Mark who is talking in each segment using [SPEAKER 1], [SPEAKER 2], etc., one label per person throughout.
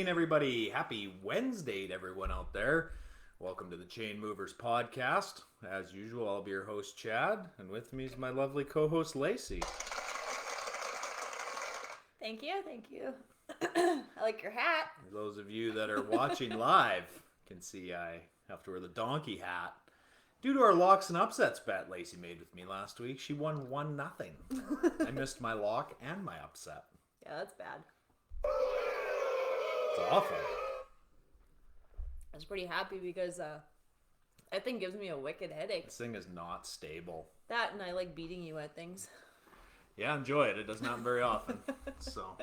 [SPEAKER 1] evening, everybody. Happy Wednesday to everyone out there. Welcome to the Chainmovers podcast. As usual, I'll be your host, Chad, and with me is my lovely co-host, Lacey.
[SPEAKER 2] Thank you. I like your hat.
[SPEAKER 1] For those of you that are watching live can see I have to wear the donkey hat. Due to our locks and upsets bet Lacey made with me last week, she won 1-0. I missed my lock and my upset.
[SPEAKER 2] Yeah, that's bad.
[SPEAKER 1] It's awful.
[SPEAKER 2] I was pretty happy because that thing gives me a wicked headache.
[SPEAKER 1] This thing is not stable.
[SPEAKER 2] That and I like beating you at things.
[SPEAKER 1] Yeah, enjoy it. It doesn't happen very often. So,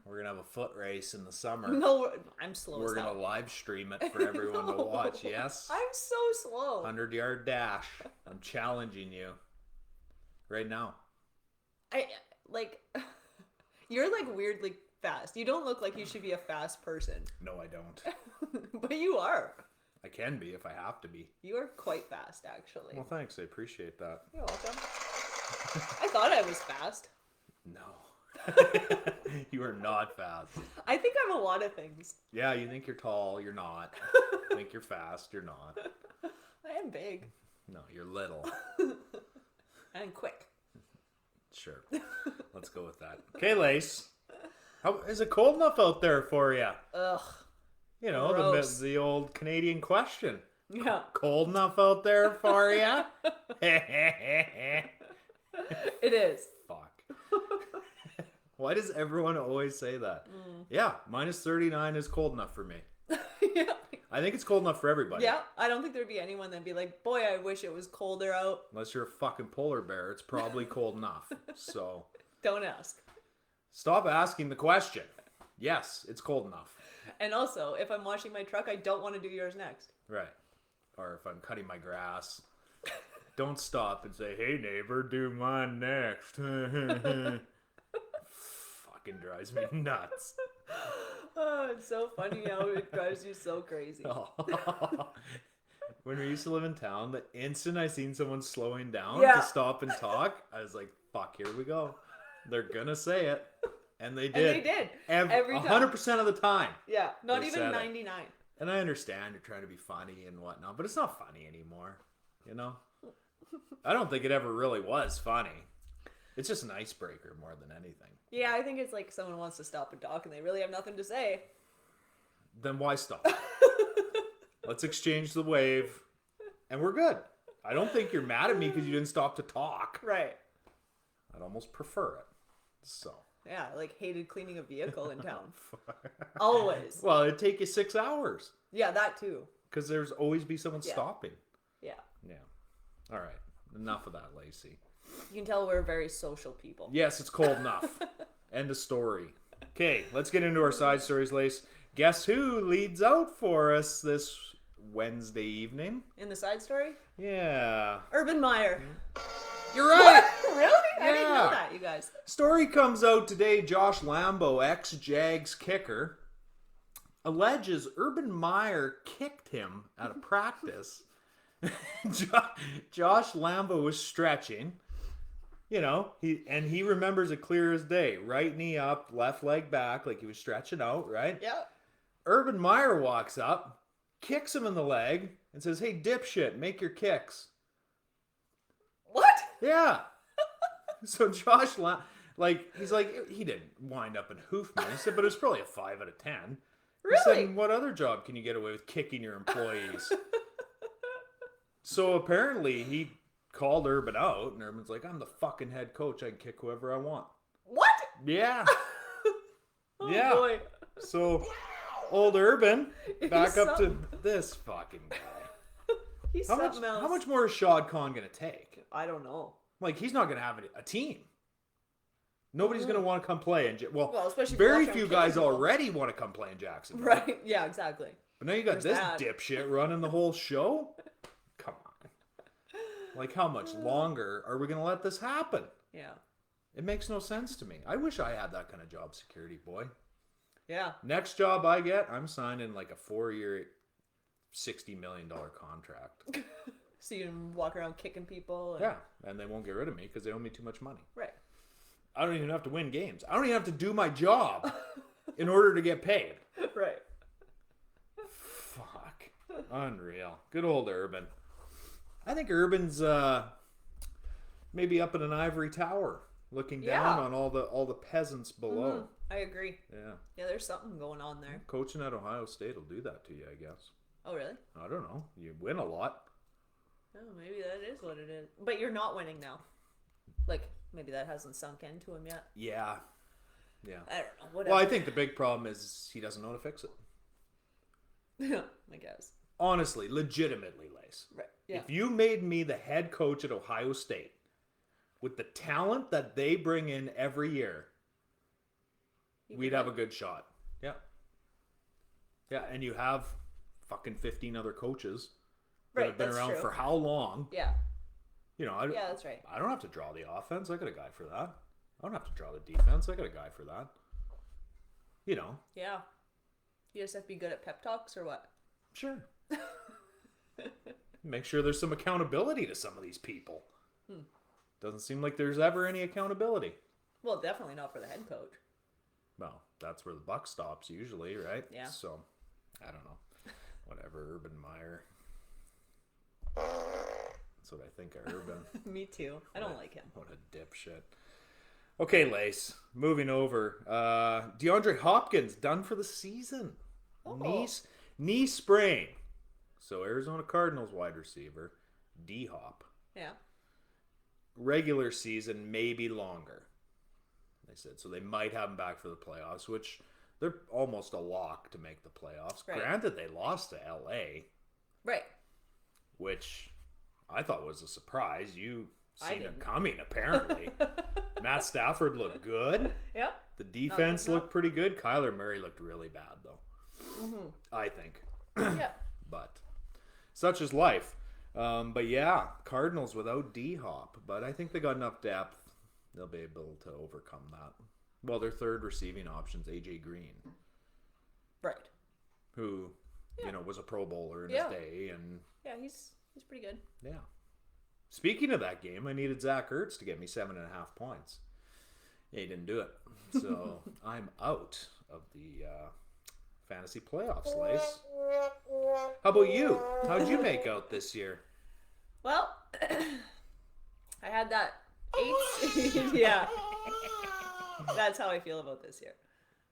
[SPEAKER 1] we're going to have a foot race in the summer.
[SPEAKER 2] No, I'm slow.
[SPEAKER 1] We're going to live stream it for everyone to watch. Yes?
[SPEAKER 2] I'm so slow.
[SPEAKER 1] 100-yard dash. I'm challenging you right now.
[SPEAKER 2] You're like weirdly fast. You don't look like you should be a fast person.
[SPEAKER 1] No, I don't.
[SPEAKER 2] But you are.
[SPEAKER 1] I can be if I have to be.
[SPEAKER 2] You are quite fast, actually.
[SPEAKER 1] Well, thanks. I appreciate that.
[SPEAKER 2] You're welcome. I thought I was fast.
[SPEAKER 1] No. You are not fast.
[SPEAKER 2] I think I'm a lot of things.
[SPEAKER 1] Yeah, you think you're tall. You're not. You think you're fast. You're not.
[SPEAKER 2] I am big.
[SPEAKER 1] No, you're little.
[SPEAKER 2] And quick.
[SPEAKER 1] Sure. Let's go with that. Okay, Lace. How is it cold enough out there for you?
[SPEAKER 2] Ugh.
[SPEAKER 1] You know, the old Canadian question.
[SPEAKER 2] Yeah.
[SPEAKER 1] Cold enough out there for you?
[SPEAKER 2] It is.
[SPEAKER 1] Fuck. Why does everyone always say that? Yeah, minus 39 is cold enough for me.
[SPEAKER 2] Yeah.
[SPEAKER 1] I think it's cold enough for everybody.
[SPEAKER 2] Yeah, I don't think there'd be anyone that'd be like, boy, I wish it was colder out.
[SPEAKER 1] Unless you're a fucking polar bear, it's probably cold enough. So
[SPEAKER 2] Don't ask.
[SPEAKER 1] stop asking the question. Yes, it's cold enough.
[SPEAKER 2] And also, if I'm washing my truck, I don't want to do yours next.
[SPEAKER 1] Right. Or if I'm cutting my grass, don't stop and say, hey neighbor, do mine next. Fucking drives me nuts.
[SPEAKER 2] Oh, it's so funny how it drives you so crazy.
[SPEAKER 1] When we used to live in town, the instant I seen someone slowing down
[SPEAKER 2] Yeah.
[SPEAKER 1] to stop and talk, I was like, fuck, here we go. They're gonna say it. And they did.
[SPEAKER 2] And they did.
[SPEAKER 1] Every time. 100% of the time.
[SPEAKER 2] Yeah, not
[SPEAKER 1] They
[SPEAKER 2] even
[SPEAKER 1] said it.
[SPEAKER 2] 99.
[SPEAKER 1] And I understand you're trying to be funny and whatnot, but it's not funny anymore. You know? I don't think it ever really was funny. It's just an icebreaker more than anything.
[SPEAKER 2] Yeah, I think it's like someone wants to stop and talk and they really have nothing to say.
[SPEAKER 1] Then why stop? Let's exchange the wave and we're good. I don't think you're mad at me because you didn't stop to talk.
[SPEAKER 2] Right.
[SPEAKER 1] I'd almost prefer it. So.
[SPEAKER 2] Yeah, I like hated cleaning a vehicle in town. Always.
[SPEAKER 1] Well, it'd take you 6 hours.
[SPEAKER 2] Yeah, that too.
[SPEAKER 1] Because there's always be someone stopping.
[SPEAKER 2] Yeah.
[SPEAKER 1] Yeah. All right. Enough of that, Lacey.
[SPEAKER 2] You can tell we're very social people.
[SPEAKER 1] Yes, it's cold enough. End of story. Okay, let's get into our side stories, Lace. Guess who leads out for us this Wednesday evening?
[SPEAKER 2] In the side story?
[SPEAKER 1] Yeah.
[SPEAKER 2] Urban Meyer.
[SPEAKER 1] You're right.
[SPEAKER 2] What? Really? I didn't know
[SPEAKER 1] Yeah.
[SPEAKER 2] that, you guys.
[SPEAKER 1] Story comes out today. Josh Lambo, ex-Jags kicker, alleges Urban Meyer kicked him at a practice. Josh Lambo was stretching. You know, he remembers it clear as day. Right knee up, left leg back, like he was stretching out, right?
[SPEAKER 2] Yeah.
[SPEAKER 1] Urban Meyer walks up, kicks him in the leg, and says, hey, dipshit, make your kicks.
[SPEAKER 2] What?
[SPEAKER 1] Yeah. So Josh, he's like, he didn't wind up and hoof me. He said, but it was probably a 5 out of 10.
[SPEAKER 2] Really?
[SPEAKER 1] He said, what other job can you get away with kicking your employees? So apparently he called Urban out, and Urban's like, I'm the fucking head coach. I can kick whoever I want.
[SPEAKER 2] What?
[SPEAKER 1] Yeah.
[SPEAKER 2] Oh,
[SPEAKER 1] yeah.
[SPEAKER 2] boy.
[SPEAKER 1] So old Urban, back
[SPEAKER 2] He's
[SPEAKER 1] up to this fucking guy.
[SPEAKER 2] He's
[SPEAKER 1] How
[SPEAKER 2] something else.
[SPEAKER 1] much more is Shad Khan going to take?
[SPEAKER 2] I don't know.
[SPEAKER 1] Like, he's not going to have a team. Nobody's going to want to come play. Well,
[SPEAKER 2] especially if
[SPEAKER 1] very
[SPEAKER 2] you're
[SPEAKER 1] few
[SPEAKER 2] watching
[SPEAKER 1] guys
[SPEAKER 2] people.
[SPEAKER 1] already want to come play in Jacksonville.
[SPEAKER 2] Right. Yeah, exactly.
[SPEAKER 1] But now you got
[SPEAKER 2] There's
[SPEAKER 1] this
[SPEAKER 2] that.
[SPEAKER 1] dipshit running the whole show? Come on. Like, how much longer are we going to let this happen?
[SPEAKER 2] Yeah.
[SPEAKER 1] It makes no sense to me. I wish I had that kind of job security, boy.
[SPEAKER 2] Yeah.
[SPEAKER 1] Next job I get, I'm signing like a 4-year, $60 million contract.
[SPEAKER 2] So you can walk around kicking people. And...
[SPEAKER 1] Yeah, and they won't get rid of me because they owe me too much money.
[SPEAKER 2] Right.
[SPEAKER 1] I don't even have to win games. I don't even have to do my job. in order to get paid.
[SPEAKER 2] Right.
[SPEAKER 1] Fuck. Unreal. Good old Urban. I think Urban's maybe up in an ivory tower looking down on all the peasants below.
[SPEAKER 2] Mm-hmm. I agree.
[SPEAKER 1] Yeah.
[SPEAKER 2] Yeah, there's something going on there.
[SPEAKER 1] Coaching at Ohio State will do that to you, I guess.
[SPEAKER 2] Oh, really?
[SPEAKER 1] I don't know. You win a lot.
[SPEAKER 2] Oh, maybe that is what it is. But you're not winning now. Like, maybe that hasn't sunk into him yet.
[SPEAKER 1] Yeah. Yeah.
[SPEAKER 2] I don't know. Whatever.
[SPEAKER 1] Well, I think the big problem is he doesn't know how to fix it.
[SPEAKER 2] I guess.
[SPEAKER 1] Honestly, legitimately, Lace.
[SPEAKER 2] Right. Yeah.
[SPEAKER 1] If you made me the head coach at Ohio State with the talent that they bring in every year, we'd have a good shot. Yeah. Yeah, and you have fucking 15 other coaches that have been around for how long?
[SPEAKER 2] Yeah.
[SPEAKER 1] You know,
[SPEAKER 2] yeah, that's right.
[SPEAKER 1] I don't have to draw the offense. I got a guy for that. I don't have to draw the defense. I got a guy for that. You know.
[SPEAKER 2] Yeah. You just have to be good at pep talks or what?
[SPEAKER 1] Sure. Make sure there's some accountability to some of these people. Doesn't seem like there's ever any accountability.
[SPEAKER 2] Well, definitely not for the head coach.
[SPEAKER 1] Well, that's where the buck stops usually, right?
[SPEAKER 2] Yeah.
[SPEAKER 1] So, I don't know. Whatever, Urban Meyer. That's what I think of Urban.
[SPEAKER 2] Me too. I don't like him.
[SPEAKER 1] What a dipshit. Okay, Lace. Moving over. DeAndre Hopkins done for the season.
[SPEAKER 2] Oh.
[SPEAKER 1] Knee sprain. So Arizona Cardinals wide receiver, D-Hop.
[SPEAKER 2] Yeah.
[SPEAKER 1] Regular season, maybe longer. They said. So they might have him back for the playoffs, which they're almost a lock to make the playoffs.
[SPEAKER 2] Right.
[SPEAKER 1] Granted, they lost to LA.
[SPEAKER 2] Right.
[SPEAKER 1] Which I thought was a surprise. You seen it
[SPEAKER 2] didn't.
[SPEAKER 1] coming, apparently. Matt Stafford looked good.
[SPEAKER 2] Yeah.
[SPEAKER 1] The defense looked pretty good. Kyler Murray looked really bad, though.
[SPEAKER 2] Mm-hmm.
[SPEAKER 1] I think.
[SPEAKER 2] Yeah.
[SPEAKER 1] But such is life. But yeah, Cardinals without D-Hop. But I think they got enough depth. They'll be able to overcome that. Well, their third receiving option's A.J. Green.
[SPEAKER 2] Right.
[SPEAKER 1] Who, you know, was a Pro Bowler in his day. And
[SPEAKER 2] yeah, he's pretty good.
[SPEAKER 1] yeah. Speaking of that game, I needed Zach Ertz to get me 7.5 points. Yeah, he didn't do it. So I'm out of the fantasy playoffs, Lace. How about you? How'd you make out this year?
[SPEAKER 2] Well, I had that 8 seed. Yeah. That's how I feel about this year.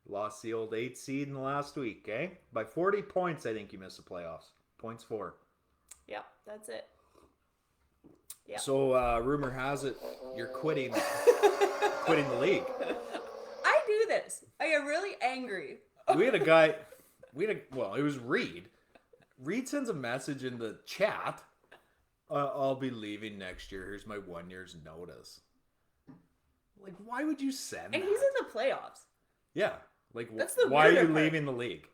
[SPEAKER 1] Lost the old 8 seed in the last week, eh? By 40 points, I think you missed the playoffs. Points for.
[SPEAKER 2] Yeah, that's it. Yeah.
[SPEAKER 1] So, rumor has it you're quitting the league.
[SPEAKER 2] I do this. I get really angry.
[SPEAKER 1] We had a guy, it was Reed. Reed sends a message in the chat. I'll be leaving next year. Here's my 1 year's notice. Like, why would you send
[SPEAKER 2] And
[SPEAKER 1] that?
[SPEAKER 2] he's in the playoffs.
[SPEAKER 1] Yeah. Like,
[SPEAKER 2] That's the
[SPEAKER 1] why are you
[SPEAKER 2] weirder part.
[SPEAKER 1] leaving the league?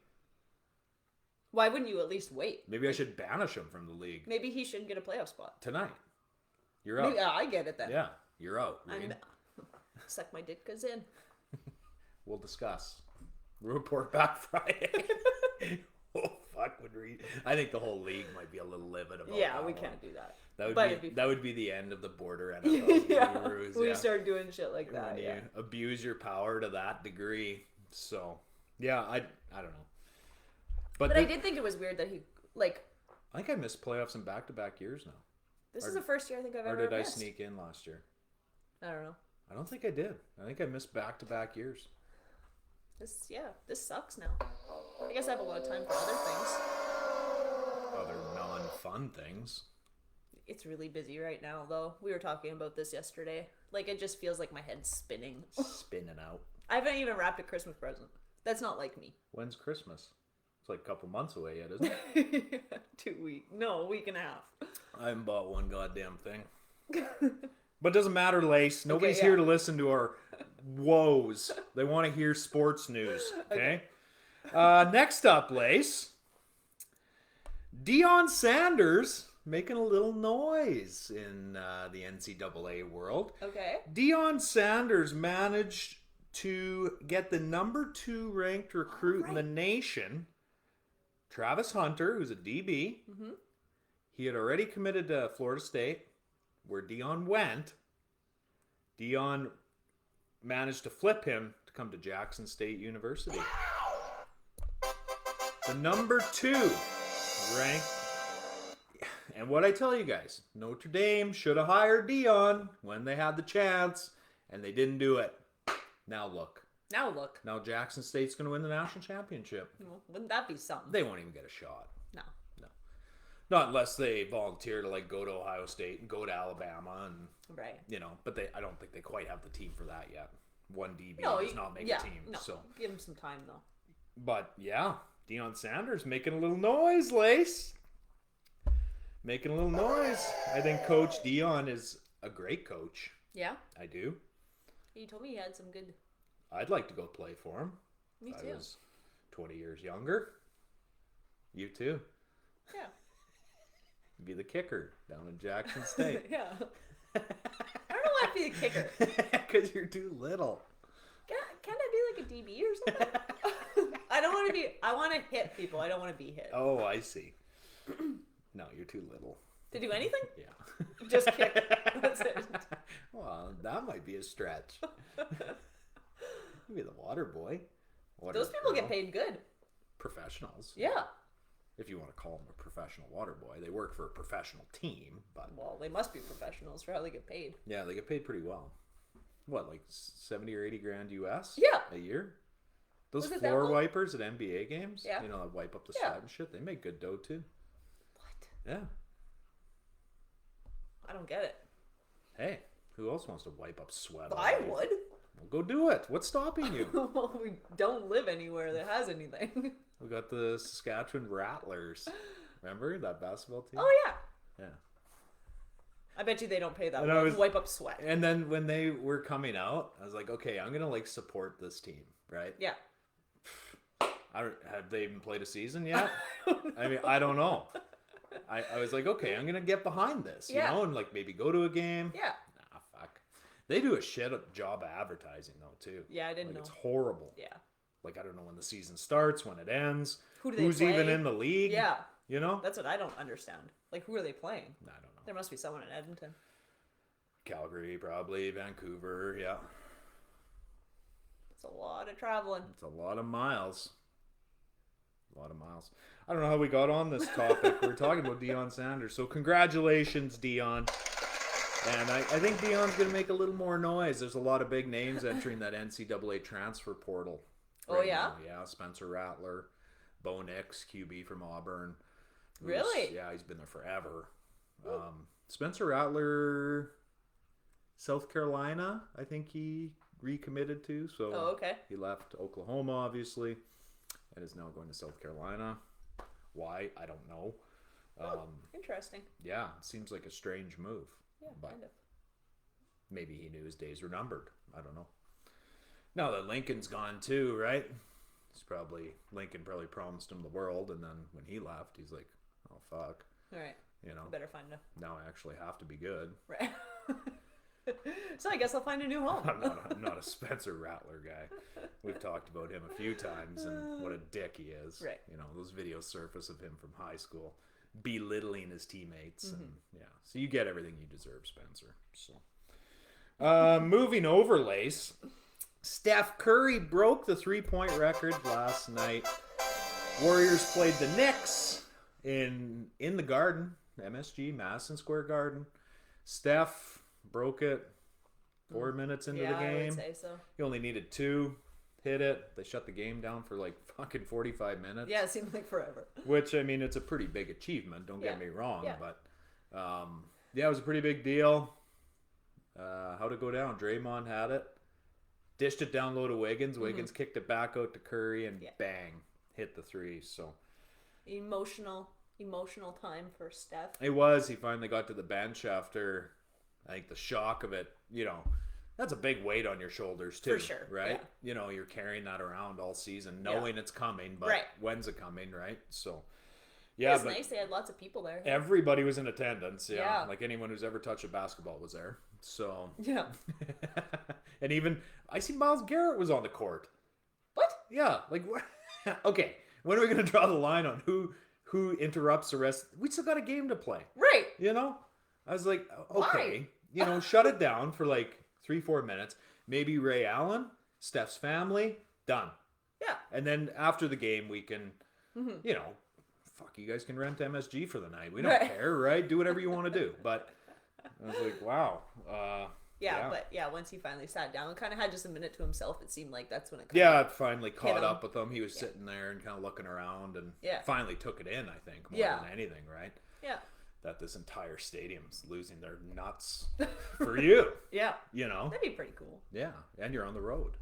[SPEAKER 2] Why wouldn't you at least wait?
[SPEAKER 1] Maybe I should banish him from the league
[SPEAKER 2] Maybe he should get a playoff spot.
[SPEAKER 1] tonight. You're out.
[SPEAKER 2] Maybe, I get it then.
[SPEAKER 1] Yeah, you're out, Reed.
[SPEAKER 2] Suck my dick goes in.
[SPEAKER 1] We'll discuss. We'll report back Friday. Oh, fuck, would Reed. I think the whole league might be a little livid about
[SPEAKER 2] Yeah,
[SPEAKER 1] that
[SPEAKER 2] we
[SPEAKER 1] one.
[SPEAKER 2] can't do that.
[SPEAKER 1] That would be the end of the border NFL gurus.
[SPEAKER 2] We start doing shit like that.
[SPEAKER 1] When
[SPEAKER 2] Yeah.
[SPEAKER 1] you abuse your power to that degree. So, yeah, I don't know.
[SPEAKER 2] But I did think it was weird that he, like...
[SPEAKER 1] I think I missed playoffs in back-to-back years now.
[SPEAKER 2] This is the first year I think I've ever
[SPEAKER 1] Or did
[SPEAKER 2] missed.
[SPEAKER 1] I sneak in last year?
[SPEAKER 2] I don't know.
[SPEAKER 1] I don't think I did. I think I missed back-to-back years.
[SPEAKER 2] This sucks now. I guess I have a lot of time for other things.
[SPEAKER 1] Other non-fun things.
[SPEAKER 2] It's really busy right now, though. We were talking about this yesterday. Like, it just feels like my head's spinning.
[SPEAKER 1] Spinning out.
[SPEAKER 2] I haven't even wrapped a Christmas present. That's not like me.
[SPEAKER 1] When's Christmas? It's like a couple months away yet, isn't it?
[SPEAKER 2] 2 weeks. No, a week and a half.
[SPEAKER 1] I haven't bought one goddamn thing. But it doesn't matter, Lace. Nobody's
[SPEAKER 2] Okay,
[SPEAKER 1] here to listen to our woes. They want to hear sports news, okay? Next up, Lace. Dion Sanders making a little noise in the NCAA world.
[SPEAKER 2] Okay.
[SPEAKER 1] Dion Sanders managed to get the number 2 ranked recruit in the nation, Travis Hunter, who's a DB.
[SPEAKER 2] Mm-hmm.
[SPEAKER 1] He had already committed to Florida State, where Dion went. Dion managed to flip him to come to Jackson State University. The number 2 ranked. And what I tell you guys, Notre Dame should have hired Dion when they had the chance, and they didn't do it. Now look. Now Jackson State's going to win the national championship.
[SPEAKER 2] Well, wouldn't that be something?
[SPEAKER 1] They won't even get a shot.
[SPEAKER 2] No.
[SPEAKER 1] Not unless they volunteer to like go to Ohio State and go to Alabama and
[SPEAKER 2] Right.
[SPEAKER 1] but I don't think they quite have the team for that yet. One DB does not make a team.
[SPEAKER 2] No,
[SPEAKER 1] So,
[SPEAKER 2] give him some time though.
[SPEAKER 1] but yeah, Deion Sanders making a little noise, Lace. Making a little noise. I think Coach Dion is a great coach.
[SPEAKER 2] Yeah.
[SPEAKER 1] I do.
[SPEAKER 2] He told me he had some good.
[SPEAKER 1] I'd like to go play for him.
[SPEAKER 2] Me
[SPEAKER 1] If
[SPEAKER 2] too.
[SPEAKER 1] I was 20 years younger. You too.
[SPEAKER 2] Yeah.
[SPEAKER 1] Be the kicker down in Jackson State.
[SPEAKER 2] Yeah. I don't know why I'd be the kicker.
[SPEAKER 1] Because you're too little.
[SPEAKER 2] Can't I be like a DB or something? I don't want to be. I want to hit people. I don't want to be hit.
[SPEAKER 1] Oh, I see. No, you're too little.
[SPEAKER 2] To do anything?
[SPEAKER 1] Yeah.
[SPEAKER 2] Just kick. That's it.
[SPEAKER 1] Well, that might be a stretch. Maybe the water boy.
[SPEAKER 2] Those people get paid good.
[SPEAKER 1] Professionals.
[SPEAKER 2] Yeah.
[SPEAKER 1] If you want to call them a professional water boy. They work for a professional team, but
[SPEAKER 2] Well, they must be professionals for how they get paid.
[SPEAKER 1] yeah, they get paid pretty well. What, like 70 or 80 grand US?
[SPEAKER 2] Yeah.
[SPEAKER 1] A year? Those
[SPEAKER 2] Was it that
[SPEAKER 1] floor
[SPEAKER 2] low?
[SPEAKER 1] wipers at NBA games,
[SPEAKER 2] Yeah.
[SPEAKER 1] that wipe up the
[SPEAKER 2] Yeah.
[SPEAKER 1] sweat and shit, they make good dough too.
[SPEAKER 2] What?
[SPEAKER 1] Yeah.
[SPEAKER 2] I don't get it.
[SPEAKER 1] Hey, who else wants to wipe up sweat?
[SPEAKER 2] I
[SPEAKER 1] all day?
[SPEAKER 2] would.
[SPEAKER 1] Well, go do it. What's stopping you?
[SPEAKER 2] Well, we don't live anywhere that has anything.
[SPEAKER 1] We got the Saskatchewan Rattlers. Remember that basketball team?
[SPEAKER 2] Oh yeah.
[SPEAKER 1] Yeah.
[SPEAKER 2] I bet you they don't pay that
[SPEAKER 1] And I
[SPEAKER 2] well
[SPEAKER 1] was-
[SPEAKER 2] to wipe up sweat.
[SPEAKER 1] And then when they were coming out, I was like, okay, I'm gonna like support this team, right?
[SPEAKER 2] Yeah.
[SPEAKER 1] Have they even played a season yet? I mean, I don't know. I was like, okay, I'm gonna get behind this, you
[SPEAKER 2] Yeah.
[SPEAKER 1] know, and like maybe go to a game.
[SPEAKER 2] Yeah.
[SPEAKER 1] Nah, fuck. They do a shit job of advertising though too.
[SPEAKER 2] Yeah, I didn't
[SPEAKER 1] Like
[SPEAKER 2] know.
[SPEAKER 1] it's horrible.
[SPEAKER 2] Yeah.
[SPEAKER 1] Like I don't know when the season starts, when it ends,
[SPEAKER 2] Who do they
[SPEAKER 1] who's
[SPEAKER 2] play?
[SPEAKER 1] even in the league.
[SPEAKER 2] Yeah.
[SPEAKER 1] You know?
[SPEAKER 2] That's what I don't understand. Like, who are they playing?
[SPEAKER 1] I don't know.
[SPEAKER 2] There must be someone in Edmonton.
[SPEAKER 1] Calgary, probably Vancouver. Yeah,
[SPEAKER 2] It's a lot of traveling.
[SPEAKER 1] it's a lot of miles. I don't know how we got on this topic. We're talking about Deion Sanders. So congratulations, Dion. And I think Dion's going to make a little more noise. There's a lot of big names entering that NCAA transfer portal.
[SPEAKER 2] Oh, yeah?
[SPEAKER 1] now. Yeah, Spencer Rattler, Bo Nix, QB from Auburn.
[SPEAKER 2] Really?
[SPEAKER 1] Yeah, he's been there forever. Spencer Rattler, South Carolina, I think he recommitted to. So
[SPEAKER 2] Oh, okay.
[SPEAKER 1] he left Oklahoma, obviously, and is now going to South Carolina. Why? I don't know.
[SPEAKER 2] Interesting.
[SPEAKER 1] Yeah, it seems like a strange move.
[SPEAKER 2] Yeah,
[SPEAKER 1] but
[SPEAKER 2] kind of.
[SPEAKER 1] maybe he knew his days were numbered. I don't know. Now that Lincoln's gone too, right? Lincoln probably promised him the world, and then when he left, he's like, oh, fuck.
[SPEAKER 2] All right.
[SPEAKER 1] You know,
[SPEAKER 2] Better find a...
[SPEAKER 1] now I actually have to be good.
[SPEAKER 2] Right. So I guess I'll find a new home.
[SPEAKER 1] I'm not a Spencer Rattler guy. We've talked about him a few times and what a dick he is.
[SPEAKER 2] Right.
[SPEAKER 1] You know, those videos surface of him from high school belittling his teammates. And yeah. So you get everything you deserve, Spencer. So moving over, Lace. Steph Curry broke the 3-point record last night. Warriors played the Knicks in the Garden, MSG, Madison Square Garden. Steph broke it 4 minutes into the
[SPEAKER 2] I
[SPEAKER 1] game.
[SPEAKER 2] would say so.
[SPEAKER 1] He only needed 2, hit it. They shut the game down for like fucking 45 minutes.
[SPEAKER 2] Yeah, it seemed like forever.
[SPEAKER 1] Which, I mean, it's a pretty big achievement, don't get
[SPEAKER 2] Yeah.
[SPEAKER 1] me wrong.
[SPEAKER 2] Yeah.
[SPEAKER 1] But, yeah, it was a pretty big deal. How'd it go down? Draymond had it. Dished it down low to Wiggins. Wiggins kicked it back out to Curry and bang, hit the 3. So
[SPEAKER 2] Emotional time for Steph.
[SPEAKER 1] it was. He finally got to the bench after, I think, the shock of it. You know, that's a big weight on your shoulders too.
[SPEAKER 2] For sure,
[SPEAKER 1] Right?
[SPEAKER 2] yeah.
[SPEAKER 1] You know, you're carrying that around all season, knowing it's coming, but
[SPEAKER 2] Right.
[SPEAKER 1] when's it coming, right? So,
[SPEAKER 2] It
[SPEAKER 1] yeah,
[SPEAKER 2] was
[SPEAKER 1] but
[SPEAKER 2] nice. They had lots of people there.
[SPEAKER 1] everybody was in attendance.
[SPEAKER 2] Yeah.
[SPEAKER 1] Like anyone who's ever touched a basketball was there. So,
[SPEAKER 2] Yeah.
[SPEAKER 1] and even I see Myles Garrett was on the court.
[SPEAKER 2] What?
[SPEAKER 1] Yeah, like what? Okay, when are we gonna draw the line on who interrupts the rest? We still got a game to play.
[SPEAKER 2] Right.
[SPEAKER 1] You know, I was like, okay, you know, shut it down for like 3-4 minutes. Maybe Ray Allen, Steph's family, done.
[SPEAKER 2] Yeah.
[SPEAKER 1] And then after the game, we can, you know, fuck, you guys can rent MSG for the night. We don't
[SPEAKER 2] Right.
[SPEAKER 1] care, right? Do whatever you want to do. But I was like, wow.
[SPEAKER 2] But once he finally sat down, kind of had just a minute to himself. It seemed like that's when it.
[SPEAKER 1] It finally caught
[SPEAKER 2] him.
[SPEAKER 1] up with him. He was sitting there and kind of looking around, and finally took it in. I think more than anything, right?
[SPEAKER 2] Yeah.
[SPEAKER 1] That this entire stadium's losing their nuts for you.
[SPEAKER 2] Yeah.
[SPEAKER 1] You know,
[SPEAKER 2] that'd be pretty cool.
[SPEAKER 1] Yeah, and you're on the road,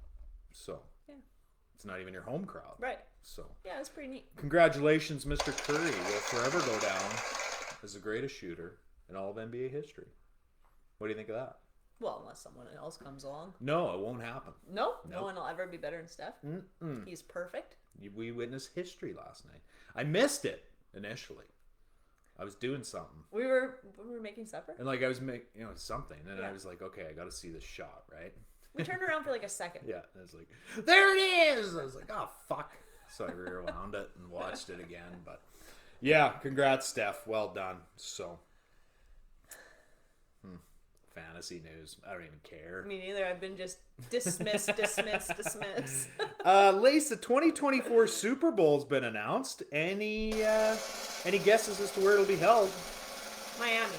[SPEAKER 1] so
[SPEAKER 2] yeah,
[SPEAKER 1] it's not even your home crowd,
[SPEAKER 2] right?
[SPEAKER 1] So
[SPEAKER 2] yeah, that's pretty neat.
[SPEAKER 1] Congratulations, Mr. Curry will forever go down as the greatest shooter in all of NBA history. What do you think of that?
[SPEAKER 2] Well, unless someone else comes along.
[SPEAKER 1] No, it won't happen.
[SPEAKER 2] No one will ever be better than Steph. He's perfect.
[SPEAKER 1] We witnessed history last night. I missed it initially. I was doing something.
[SPEAKER 2] We were making supper?
[SPEAKER 1] And like I was making, something. And I was like, okay, I got to see this shot, right?
[SPEAKER 2] We turned around for like a second.
[SPEAKER 1] Yeah. And I was like, there it is! I was like, oh, fuck. So I rewound it and watched it again. But yeah, congrats, Steph. Well done. So, fantasy news. I don't even care.
[SPEAKER 2] Me neither. I've been just dismissed.
[SPEAKER 1] Lace, the 2024 Super Bowl's been announced. Any guesses as to where it'll be held?
[SPEAKER 2] Miami.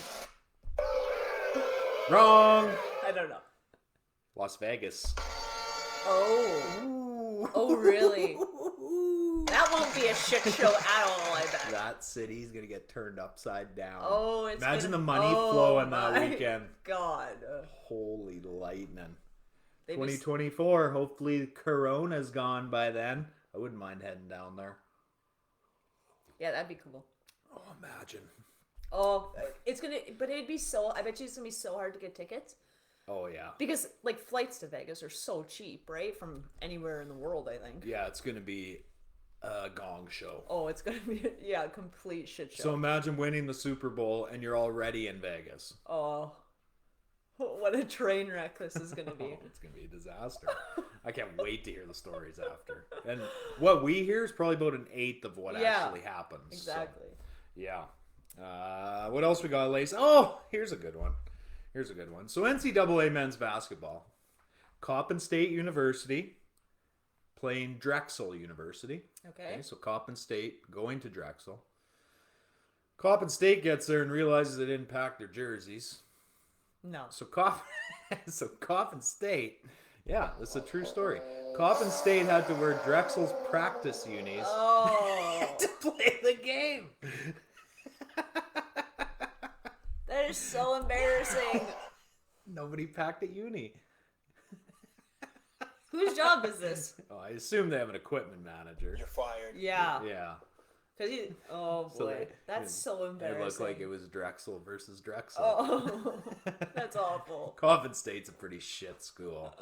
[SPEAKER 1] Wrong.
[SPEAKER 2] I don't know.
[SPEAKER 1] Las Vegas.
[SPEAKER 2] Oh, really? That won't be a shit show at all, I bet.
[SPEAKER 1] That city's gonna get turned upside down.
[SPEAKER 2] Oh, it's
[SPEAKER 1] imagine the money flowing that weekend.
[SPEAKER 2] God.
[SPEAKER 1] Holy lightning.
[SPEAKER 2] They
[SPEAKER 1] 2024. Hopefully Corona's gone by then. I wouldn't mind heading down there.
[SPEAKER 2] Yeah, that'd be cool.
[SPEAKER 1] Oh, imagine.
[SPEAKER 2] Oh, but it'd be so, I bet you it's gonna be so hard to get tickets.
[SPEAKER 1] Oh, yeah.
[SPEAKER 2] Because, like, flights to Vegas are so cheap, right? From anywhere in the world, I think.
[SPEAKER 1] Yeah, it's gonna be a gong show.
[SPEAKER 2] Oh, it's gonna be, a complete shit show.
[SPEAKER 1] So imagine winning the Super Bowl and you're already in Vegas.
[SPEAKER 2] Oh, what a train wreck this is gonna be.
[SPEAKER 1] It's gonna be a disaster. I can't wait to hear the stories after. And what we hear is probably about an eighth of what actually happens.
[SPEAKER 2] Exactly.
[SPEAKER 1] So, yeah. What else we got, Lace? Oh, here's a good one. So NCAA men's basketball. Coppin State University playing Drexel University.
[SPEAKER 2] Okay.
[SPEAKER 1] So Coppin State going to Drexel. Coppin State gets there and realizes they didn't pack their jerseys.
[SPEAKER 2] No.
[SPEAKER 1] So Coppin State, yeah, that's a true story. Coppin State had to wear Drexel's practice unis to play the game.
[SPEAKER 2] That is so embarrassing.
[SPEAKER 1] Nobody packed at uni.
[SPEAKER 2] Whose job is this?
[SPEAKER 1] Oh, I assume they have an equipment manager.
[SPEAKER 3] You're fired.
[SPEAKER 2] Yeah.
[SPEAKER 1] Yeah.
[SPEAKER 2] Oh boy, that's so embarrassing.
[SPEAKER 1] It looked like it was Drexel versus Drexel.
[SPEAKER 2] Oh, that's awful.
[SPEAKER 1] Coppin State's a pretty shit school.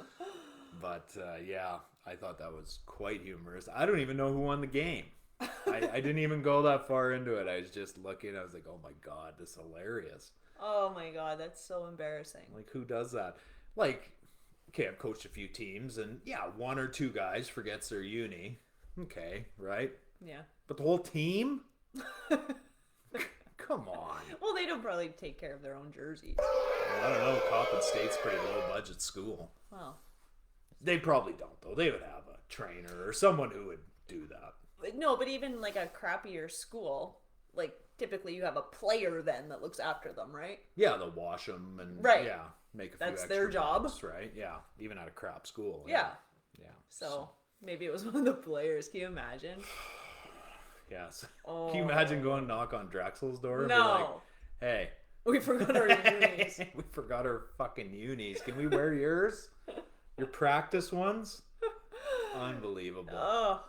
[SPEAKER 1] But yeah, I thought that was quite humorous. I don't even know who won the game. I didn't even go that far into it. I was just looking. I was like, oh my God, this is hilarious.
[SPEAKER 2] Oh my God, that's so embarrassing.
[SPEAKER 1] Like, who does that? Like, okay, I've coached a few teams, and yeah, one or two guys forgets their uni. Okay, right?
[SPEAKER 2] Yeah.
[SPEAKER 1] But the whole team? Come on.
[SPEAKER 2] Well, they don't probably take care of their own jerseys.
[SPEAKER 1] Well, I don't know. Coppin State's a pretty low-budget school.
[SPEAKER 2] Well.
[SPEAKER 1] They probably don't, though. They would have a trainer or someone who would do that.
[SPEAKER 2] No, but even like a crappier school, like typically you have a player then that looks after them, right?
[SPEAKER 1] Yeah, they'll wash them and yeah, make a few
[SPEAKER 2] That's
[SPEAKER 1] extra
[SPEAKER 2] their job,
[SPEAKER 1] bucks, right? Yeah, even at a crap school.
[SPEAKER 2] Yeah.
[SPEAKER 1] Yeah.
[SPEAKER 2] So maybe it was one of the players. Can you imagine?
[SPEAKER 1] Yes.
[SPEAKER 2] Oh.
[SPEAKER 1] Can you imagine going to knock on Drexel's door and
[SPEAKER 2] No.
[SPEAKER 1] be like, hey,
[SPEAKER 2] We forgot our unis.
[SPEAKER 1] we forgot our fucking unis. Can we wear yours? Your practice ones? Unbelievable.
[SPEAKER 2] Oh,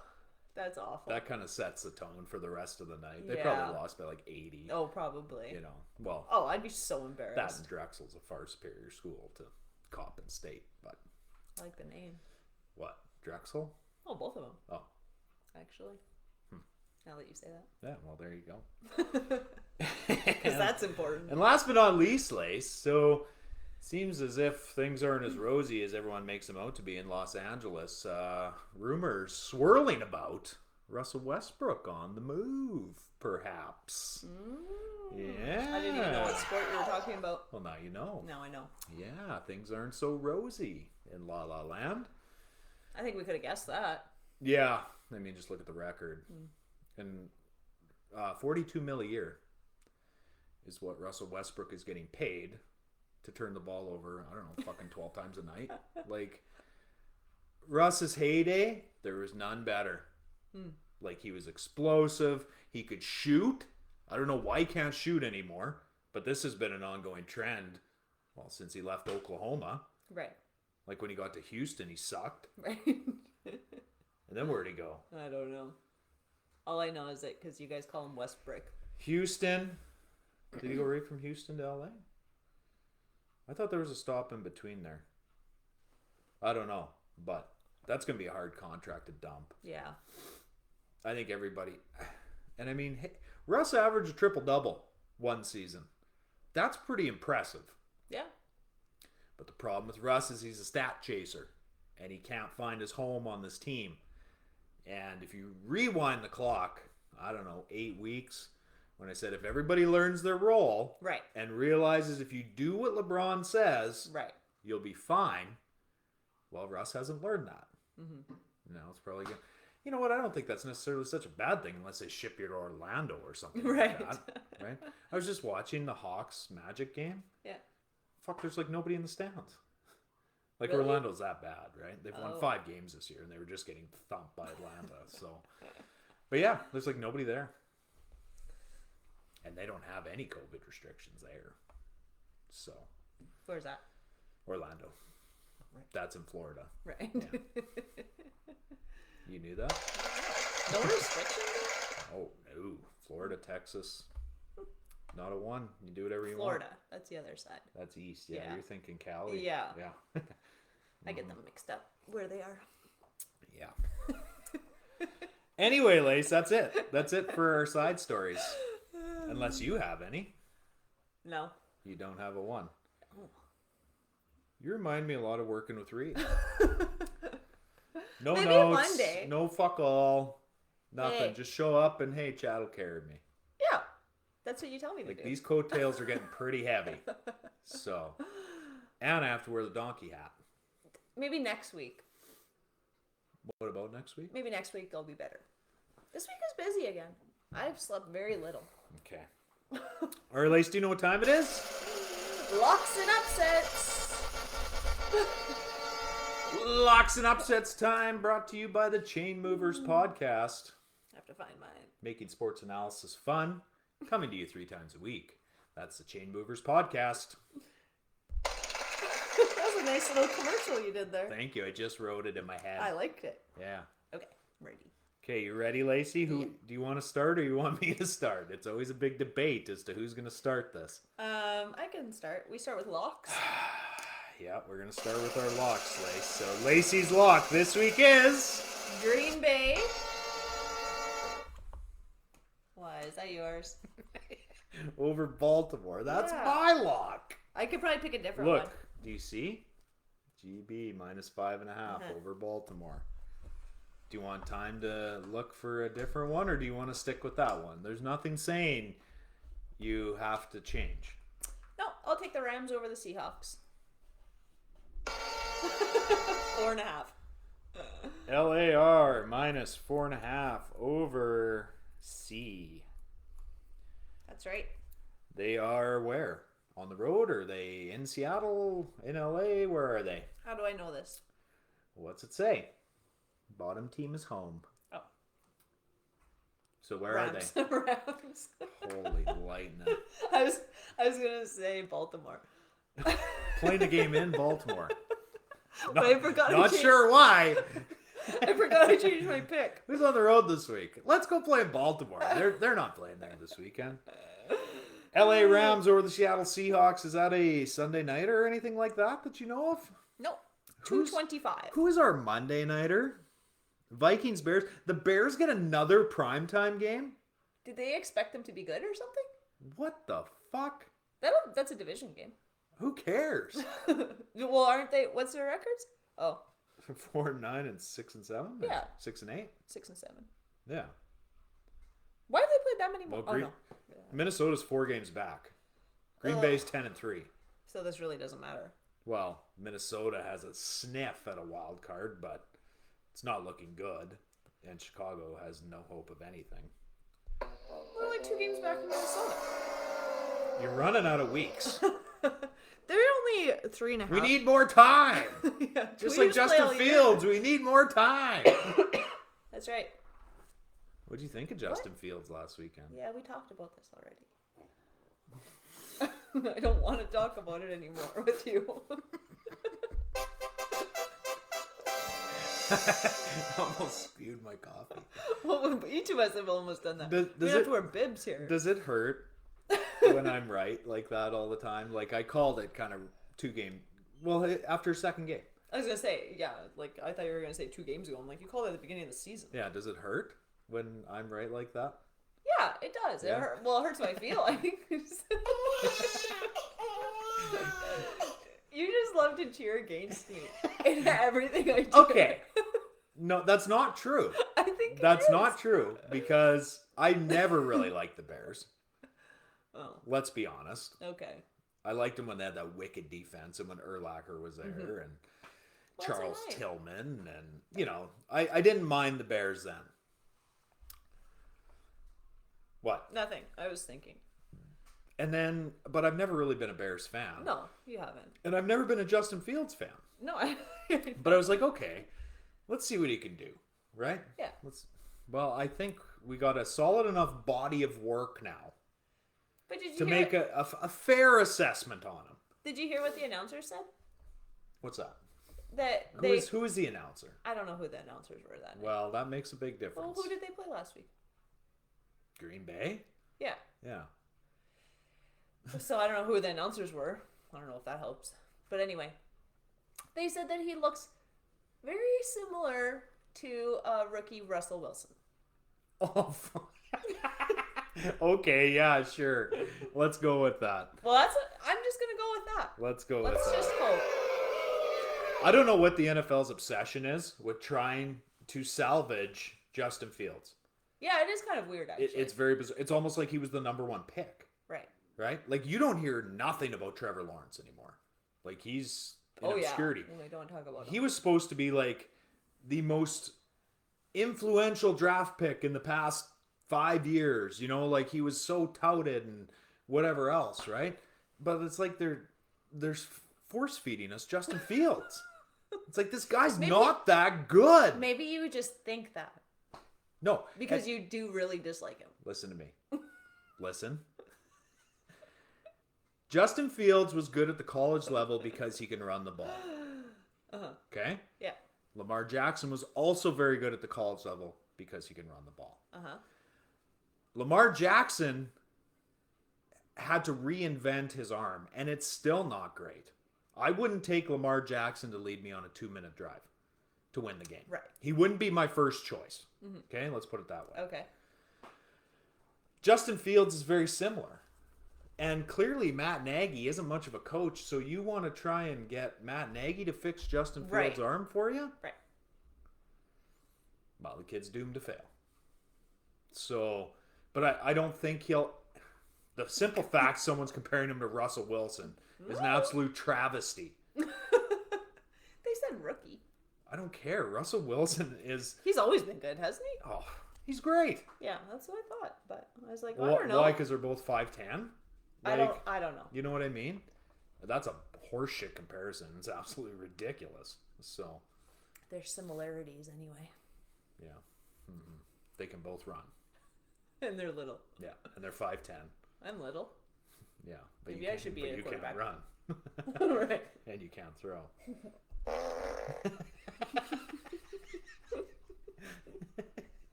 [SPEAKER 2] that's awful.
[SPEAKER 1] That kind of sets the tone for the rest of the night. They
[SPEAKER 2] Yeah.
[SPEAKER 1] probably lost by like 80.
[SPEAKER 2] Oh, probably.
[SPEAKER 1] You know, well.
[SPEAKER 2] Oh, I'd be so
[SPEAKER 1] That
[SPEAKER 2] embarrassed.
[SPEAKER 1] and Drexel's a far superior school to Coppin State, but
[SPEAKER 2] I like the name.
[SPEAKER 1] what? Drexel?
[SPEAKER 2] Oh, both of them,
[SPEAKER 1] Oh,
[SPEAKER 2] actually. Now that you say that.
[SPEAKER 1] yeah. Well, there you go.
[SPEAKER 2] Because that's important.
[SPEAKER 1] And last but not least, Lace. So, seems as if things aren't as rosy as everyone makes them out to be in Los Angeles. Rumors swirling about Russell Westbrook on the move, perhaps. Yeah.
[SPEAKER 2] I didn't even know what sport you were talking about.
[SPEAKER 1] Well, now you know.
[SPEAKER 2] Now I know.
[SPEAKER 1] Yeah, things aren't so rosy in La La Land.
[SPEAKER 2] I think we could have guessed that.
[SPEAKER 1] Yeah. I mean, just look at the record. And $42 million a year is what Russell Westbrook is getting paid to turn the ball over, I don't know, fucking 12 times a night. Like, Russ's heyday, there was none better. Like, he was explosive. He could shoot. I don't know why he can't shoot anymore, but this has been an ongoing trend, well, since he left Oklahoma.
[SPEAKER 2] Right.
[SPEAKER 1] Like, when he got to Houston, he sucked.
[SPEAKER 2] Right.
[SPEAKER 1] And then where'd he go?
[SPEAKER 2] I don't know. All I know is that because you guys call him Westbrook.
[SPEAKER 1] Houston. Did he go right from Houston to LA? I thought there was a stop in between there. I don't know, but that's going to be a hard contract to dump.
[SPEAKER 2] Yeah.
[SPEAKER 1] I think everybody... And I mean, hey, Russ averaged a triple-double one season. That's pretty impressive.
[SPEAKER 2] Yeah.
[SPEAKER 1] But the problem with Russ is he's a stat chaser, and he can't find his home on this team. And if you rewind the clock, I don't know, 8 weeks, when I said if everybody learns their role,
[SPEAKER 2] right,
[SPEAKER 1] and realizes if you do what LeBron says,
[SPEAKER 2] right,
[SPEAKER 1] you'll be fine. Well, Russ hasn't learned that. No, it's probably good. You know what? I don't think that's necessarily such a bad thing unless they ship you to Orlando or something
[SPEAKER 2] right.
[SPEAKER 1] like that. Right? I was just watching the Hawks Magic game.
[SPEAKER 2] Yeah.
[SPEAKER 1] Fuck, there's like nobody in the stands. Like,
[SPEAKER 2] really?
[SPEAKER 1] Orlando's that bad, right? They've won 5 games this year, and they were just getting thumped by Atlanta. So, but yeah, there's like nobody there. And they don't have any COVID restrictions there. So.
[SPEAKER 2] Where's that?
[SPEAKER 1] Orlando. Right. That's in Florida.
[SPEAKER 2] Right.
[SPEAKER 1] Yeah. You knew that?
[SPEAKER 2] No restrictions?
[SPEAKER 1] Oh, no. Florida, Texas. Not a one. You do whatever you
[SPEAKER 2] Florida.
[SPEAKER 1] want.
[SPEAKER 2] That's the other side.
[SPEAKER 1] That's east. Yeah. You're thinking Cali.
[SPEAKER 2] Yeah.
[SPEAKER 1] Yeah.
[SPEAKER 2] I get them mixed up where they are.
[SPEAKER 1] Yeah. Anyway, Lace, that's it. That's it for our side stories. Unless you have any.
[SPEAKER 2] No.
[SPEAKER 1] You don't have a one.
[SPEAKER 2] Oh.
[SPEAKER 1] You remind me a lot of working with Reed. No
[SPEAKER 2] Maybe
[SPEAKER 1] notes.
[SPEAKER 2] one day.
[SPEAKER 1] No fuck all. Nothing.
[SPEAKER 2] Hey.
[SPEAKER 1] Just show up and, hey, Chad will carry me.
[SPEAKER 2] Yeah. That's what you tell me to do.
[SPEAKER 1] These coattails are getting pretty heavy. So. And I have to wear the donkey hat.
[SPEAKER 2] Maybe next week.
[SPEAKER 1] What about next week?
[SPEAKER 2] Maybe next week I'll be better. This week is busy again. I've slept very little.
[SPEAKER 1] Okay. All right, Lace, do you know what time it is?
[SPEAKER 2] Locks and upsets.
[SPEAKER 1] Locks and upsets time, brought to you by the Chainmovers podcast.
[SPEAKER 2] I have to find mine.
[SPEAKER 1] Making sports analysis fun. Coming to you 3 times a week. That's the Chainmovers podcast.
[SPEAKER 2] That was a nice little commercial you did there.
[SPEAKER 1] Thank you. I just wrote it in my head.
[SPEAKER 2] I liked it.
[SPEAKER 1] Yeah.
[SPEAKER 2] Okay, I'm ready.
[SPEAKER 1] Okay, you ready, Lacey?
[SPEAKER 2] Yeah.
[SPEAKER 1] Do you want to start or you want me to start? It's always a big debate as to who's going to start this.
[SPEAKER 2] I can start. We start with locks.
[SPEAKER 1] Yeah, we're going to start with our locks, Lace. So Lacey's lock this week is...
[SPEAKER 2] Green Bay. Why, is that yours?
[SPEAKER 1] Over Baltimore. That's
[SPEAKER 2] Yeah.
[SPEAKER 1] my lock.
[SPEAKER 2] I could probably pick a different
[SPEAKER 1] Look,
[SPEAKER 2] one.
[SPEAKER 1] do you see? GB minus 5.5 over Baltimore. Do you want time to look for a different one, or do you want to stick with that one? There's nothing saying you have to change.
[SPEAKER 2] No, I'll take the Rams over the Seahawks. 4.5.
[SPEAKER 1] LAR minus 4.5 over C.
[SPEAKER 2] That's right.
[SPEAKER 1] They are where? On the road? Or are they in Seattle? In LA? Where are they?
[SPEAKER 2] How do I know this?
[SPEAKER 1] What's it say? Bottom team is home.
[SPEAKER 2] Oh.
[SPEAKER 1] So where
[SPEAKER 2] Rams.
[SPEAKER 1] are they?
[SPEAKER 2] Rams.
[SPEAKER 1] Holy lightning.
[SPEAKER 2] I was gonna say Baltimore.
[SPEAKER 1] Playing the game in Baltimore.
[SPEAKER 2] But I forgot.
[SPEAKER 1] Not sure why.
[SPEAKER 2] I forgot I changed my pick.
[SPEAKER 1] Who's on the road this week? Let's go play in Baltimore. They're not playing there this weekend. LA Rams over the Seattle Seahawks. Is that a Sunday night or anything like that you know of?
[SPEAKER 2] No. 2:25.
[SPEAKER 1] Who is our Monday nighter? Vikings Bears. The Bears get another primetime game?
[SPEAKER 2] Did they expect them to be good or something?
[SPEAKER 1] What the fuck?
[SPEAKER 2] That's a division game.
[SPEAKER 1] Who cares?
[SPEAKER 2] Well, aren't they? What's their records? Oh.
[SPEAKER 1] 4-9 and 6-7?
[SPEAKER 2] Yeah.
[SPEAKER 1] 6-8?
[SPEAKER 2] 6 and 7.
[SPEAKER 1] Yeah.
[SPEAKER 2] Why have they played that many more?
[SPEAKER 1] Well,
[SPEAKER 2] no.
[SPEAKER 1] Minnesota's 4 games back. Green Bay's 10-3.
[SPEAKER 2] So this really doesn't matter.
[SPEAKER 1] Well, Minnesota has a sniff at a wild card, but It's not looking good, and Chicago has no hope of anything.
[SPEAKER 2] We're only 2 games back from Minnesota.
[SPEAKER 1] You're running out of weeks.
[SPEAKER 2] They're only 3.5.
[SPEAKER 1] We need more time.
[SPEAKER 2] Yeah,
[SPEAKER 1] Just like Justin Fields, we need more time.
[SPEAKER 2] That's right.
[SPEAKER 1] What did you think of Justin Fields last weekend?
[SPEAKER 2] Yeah, we talked about this already. I don't want to talk about it anymore with you.
[SPEAKER 1] I almost spewed my coffee.
[SPEAKER 2] Well, each of us have almost done that. We have to wear bibs here.
[SPEAKER 1] Does it hurt when I'm right like that all the time? Like, I called it kind of 2 game. Well, after second game.
[SPEAKER 2] I was going to say, yeah, like, I thought you were going to say 2 games ago. I'm like, you called it at the beginning of the season.
[SPEAKER 1] Yeah, does it hurt when I'm right like that?
[SPEAKER 2] Yeah, it does.
[SPEAKER 1] Yeah.
[SPEAKER 2] It hurts my feel. I think. You just love to cheer against me in everything I do.
[SPEAKER 1] Okay. No, that's not true.
[SPEAKER 2] I think
[SPEAKER 1] that's not true because I never really liked the Bears.
[SPEAKER 2] Oh.
[SPEAKER 1] Let's be honest.
[SPEAKER 2] Okay.
[SPEAKER 1] I liked them when they had that wicked defense and when Urlacher was there and Charles Tillman and, you know, I didn't mind the Bears then. What?
[SPEAKER 2] Nothing. I was thinking.
[SPEAKER 1] And then, but I've never really been a Bears fan.
[SPEAKER 2] No, you haven't.
[SPEAKER 1] And I've never been a Justin Fields fan.
[SPEAKER 2] No,
[SPEAKER 1] But I was like, okay, let's see what he can do, right?
[SPEAKER 2] Yeah.
[SPEAKER 1] Well, I think we got a solid enough body of work now
[SPEAKER 2] but did you
[SPEAKER 1] to
[SPEAKER 2] hear
[SPEAKER 1] make a fair assessment on him.
[SPEAKER 2] Did you hear what the announcer said?
[SPEAKER 1] What's that?
[SPEAKER 2] That
[SPEAKER 1] who is the announcer?
[SPEAKER 2] I don't know who the announcers were that night.
[SPEAKER 1] Well, that makes a big difference.
[SPEAKER 2] Well, who did they play last week?
[SPEAKER 1] Green Bay?
[SPEAKER 2] Yeah.
[SPEAKER 1] Yeah.
[SPEAKER 2] So I don't know who the announcers were. I don't know if that helps. But anyway, they said that he looks very similar to rookie Russell Wilson.
[SPEAKER 1] Oh, okay, yeah, sure. Let's go with that.
[SPEAKER 2] Well, I'm just going to go with that.
[SPEAKER 1] Let's go with that.
[SPEAKER 2] Let's just hope.
[SPEAKER 1] I don't know what the NFL's obsession is with trying to salvage Justin Fields.
[SPEAKER 2] Yeah, it is kind of weird, actually.
[SPEAKER 1] It's very bizarre. It's almost like he was the number 1 pick. Right? Like, you don't hear nothing about Trevor Lawrence anymore. Like, he's in obscurity.
[SPEAKER 2] Yeah. We don't talk about him.
[SPEAKER 1] He was supposed to be, like, the most influential draft pick in the past 5 years. You know, like, he was so touted and whatever else, right? But it's like they're force-feeding us Justin Fields. It's like, this guy's not that good.
[SPEAKER 2] Maybe you would just think that.
[SPEAKER 1] No.
[SPEAKER 2] Because you do really dislike him.
[SPEAKER 1] Listen to me. Listen. Justin Fields was good at the college level because he can run the ball.
[SPEAKER 2] Uh-huh.
[SPEAKER 1] Okay?
[SPEAKER 2] Yeah.
[SPEAKER 1] Lamar Jackson was also very good at the college level because he can run the ball.
[SPEAKER 2] Uh-huh.
[SPEAKER 1] Lamar Jackson had to reinvent his arm, and it's still not great. I wouldn't take Lamar Jackson to lead me on a 2-minute drive to win the game.
[SPEAKER 2] Right.
[SPEAKER 1] He wouldn't be my first choice. Mm-hmm. Okay? Let's put it that way.
[SPEAKER 2] Okay.
[SPEAKER 1] Justin Fields is very similar. And clearly Matt Nagy isn't much of a coach, so you want to try and get Matt Nagy to fix Justin Fields' arm for you?
[SPEAKER 2] Right.
[SPEAKER 1] Well, the kid's doomed to fail. So, but I don't think he'll... The simple fact someone's comparing him to Russell Wilson is an absolute travesty.
[SPEAKER 2] They said rookie.
[SPEAKER 1] I don't care. Russell Wilson is...
[SPEAKER 2] He's always been good, hasn't he?
[SPEAKER 1] Oh, he's great.
[SPEAKER 2] Yeah, that's what I thought. But I was like, well, I don't know.
[SPEAKER 1] Why? Because they're both 5'10"? Like,
[SPEAKER 2] I don't know.
[SPEAKER 1] You know what I mean? That's a horseshit comparison. It's absolutely ridiculous. So
[SPEAKER 2] there's similarities anyway.
[SPEAKER 1] Yeah. Mm-hmm. They can both run.
[SPEAKER 2] And they're little.
[SPEAKER 1] Yeah, and they're 5'10".
[SPEAKER 2] I'm little.
[SPEAKER 1] Yeah, but
[SPEAKER 2] maybe I should be a quarterback.
[SPEAKER 1] You can't run.
[SPEAKER 2] Right.
[SPEAKER 1] And you can't throw.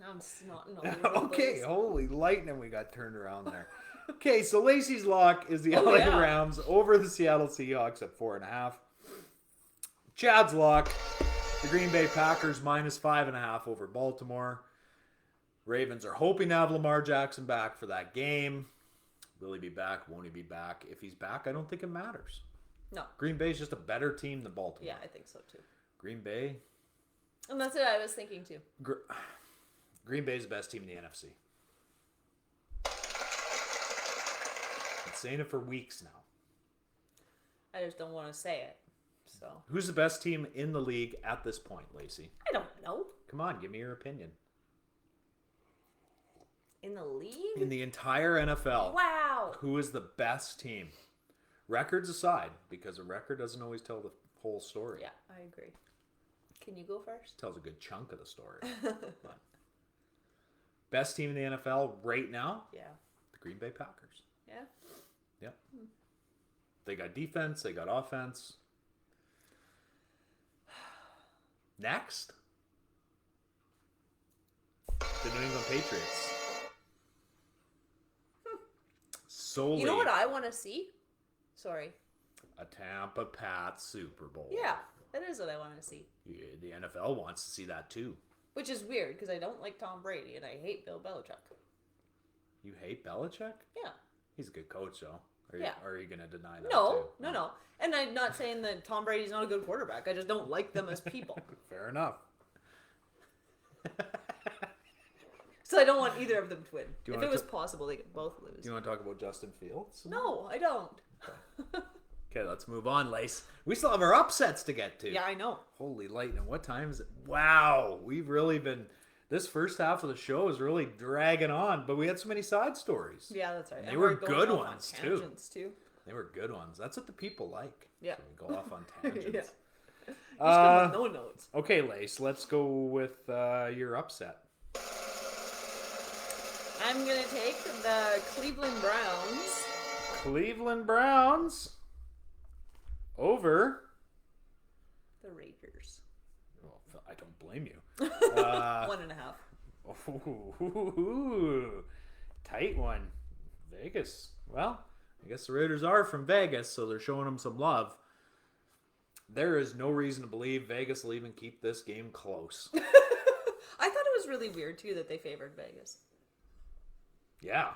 [SPEAKER 2] I'm snotting all over
[SPEAKER 1] Okay, holy lightning, we got turned around there. Okay, so Lacey's lock is the LA Rams over the Seattle Seahawks at 4.5. Chad's lock, the Green Bay Packers minus 5.5 over Baltimore. Ravens are hoping to have Lamar Jackson back for that game. Will he be back? Won't he be back? If he's back, I don't think it matters.
[SPEAKER 2] No.
[SPEAKER 1] Green Bay's just a better team than Baltimore.
[SPEAKER 2] Yeah, I think so too.
[SPEAKER 1] Green Bay.
[SPEAKER 2] And that's what I was thinking too.
[SPEAKER 1] Green Bay's the best team in the NFC. Been saying it for weeks now.
[SPEAKER 2] I just don't want to say it. So
[SPEAKER 1] Who's the best team in the league at this point, Lacey?
[SPEAKER 2] I don't know.
[SPEAKER 1] Come on, give me your opinion.
[SPEAKER 2] In the league?
[SPEAKER 1] In the entire NFL.
[SPEAKER 2] Wow.
[SPEAKER 1] Who is the best team? Records aside, because a record doesn't always tell the whole story.
[SPEAKER 2] Yeah, I agree. Can you go first?
[SPEAKER 1] Tells a good chunk of the story. But best team in the NFL right now?
[SPEAKER 2] Yeah.
[SPEAKER 1] The Green Bay Packers.
[SPEAKER 2] Yeah.
[SPEAKER 1] Yep. They got defense, they got offense. Next, the New England Patriots. Solely
[SPEAKER 2] You know what I want to see? Sorry.
[SPEAKER 1] a Tampa Pats Super Bowl.
[SPEAKER 2] Yeah, that is what I want to see.
[SPEAKER 1] Yeah, the NFL wants to see that too.
[SPEAKER 2] Which is weird because I don't like Tom Brady and I hate Bill Belichick.
[SPEAKER 1] You hate Belichick?
[SPEAKER 2] Yeah.
[SPEAKER 1] He's a good coach, though.
[SPEAKER 2] Yeah.
[SPEAKER 1] Are you going to deny that?
[SPEAKER 2] No,
[SPEAKER 1] too?
[SPEAKER 2] no. And I'm not saying that Tom Brady's not a good quarterback. I just don't like them as people.
[SPEAKER 1] Fair enough.
[SPEAKER 2] So I don't want either of them to win.
[SPEAKER 1] Do you
[SPEAKER 2] If
[SPEAKER 1] wanna
[SPEAKER 2] it was possible, they could both lose.
[SPEAKER 1] Do you want to talk about Justin Fields?
[SPEAKER 2] No, I don't.
[SPEAKER 1] Okay, let's move on, Lace. We still have our upsets to get to.
[SPEAKER 2] Yeah, I know.
[SPEAKER 1] Holy lightning, what time is it? Wow, we've really been... This first half of the show is really dragging on, but we had so many side stories.
[SPEAKER 2] Yeah, that's right.
[SPEAKER 1] They
[SPEAKER 2] And
[SPEAKER 1] were
[SPEAKER 2] we're going
[SPEAKER 1] good
[SPEAKER 2] off on
[SPEAKER 1] ones, too.
[SPEAKER 2] tangents, too.
[SPEAKER 1] They were good ones. That's what the people like.
[SPEAKER 2] Yeah.
[SPEAKER 1] So we go off on tangents.
[SPEAKER 2] Yeah. Just come with no notes.
[SPEAKER 1] Okay, Lace, let's go with your upset.
[SPEAKER 2] I'm going to take the Cleveland Browns.
[SPEAKER 1] Cleveland Browns over...
[SPEAKER 2] The Raiders.
[SPEAKER 1] Well, I don't blame you.
[SPEAKER 2] 1.5.
[SPEAKER 1] Ooh, tight one. Vegas. Well, I guess the Raiders are from Vegas, so they're showing them some love. There is no reason to believe Vegas will even keep this game close.
[SPEAKER 2] I thought it was really weird, too, that they favored Vegas.
[SPEAKER 1] Yeah.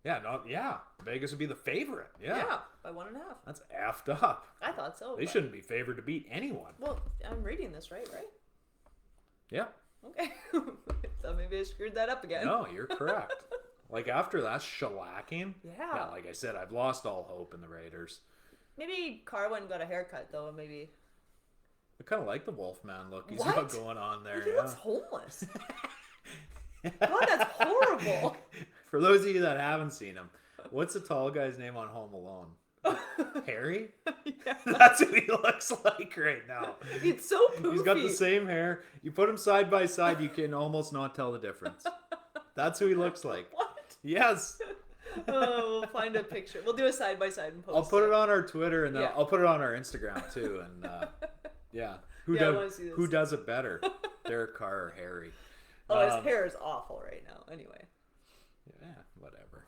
[SPEAKER 1] Yeah. Vegas would be the favorite. Yeah.
[SPEAKER 2] By 1.5.
[SPEAKER 1] That's effed up.
[SPEAKER 2] I thought so.
[SPEAKER 1] They
[SPEAKER 2] but-
[SPEAKER 1] shouldn't be favored to beat anyone.
[SPEAKER 2] Well, I'm reading this right?
[SPEAKER 1] Yeah.
[SPEAKER 2] Okay. So maybe I screwed that up again.
[SPEAKER 1] No, you're correct. Like after that shellacking.
[SPEAKER 2] Yeah.
[SPEAKER 1] Like I said, I've lost all hope in the Raiders.
[SPEAKER 2] Maybe Carr went and got a haircut, though, and maybe...
[SPEAKER 1] I kind of like the Wolfman look he's
[SPEAKER 2] What?
[SPEAKER 1] got going on there.
[SPEAKER 2] He
[SPEAKER 1] Yeah.
[SPEAKER 2] looks homeless. God, that's horrible.
[SPEAKER 1] For those of you that haven't seen him, what's the tall guy's name on Home Alone? Harry?
[SPEAKER 2] Yeah.
[SPEAKER 1] That's what he looks like right now.
[SPEAKER 2] It's so poofy.
[SPEAKER 1] He's got the same hair. You put him side by side, you can almost not tell the difference. That's who he looks like.
[SPEAKER 2] What?
[SPEAKER 1] Yes.
[SPEAKER 2] Oh, we'll find a picture. We'll do a side-by-side and post
[SPEAKER 1] I'll put it on our Twitter and
[SPEAKER 2] Yeah.
[SPEAKER 1] I'll put it on our Instagram too. And yeah,
[SPEAKER 2] Yeah, I wanna see this.
[SPEAKER 1] who does it better, Derek Carr or Harry?
[SPEAKER 2] Oh, his hair is awful right now. Anyway,
[SPEAKER 1] Yeah, whatever.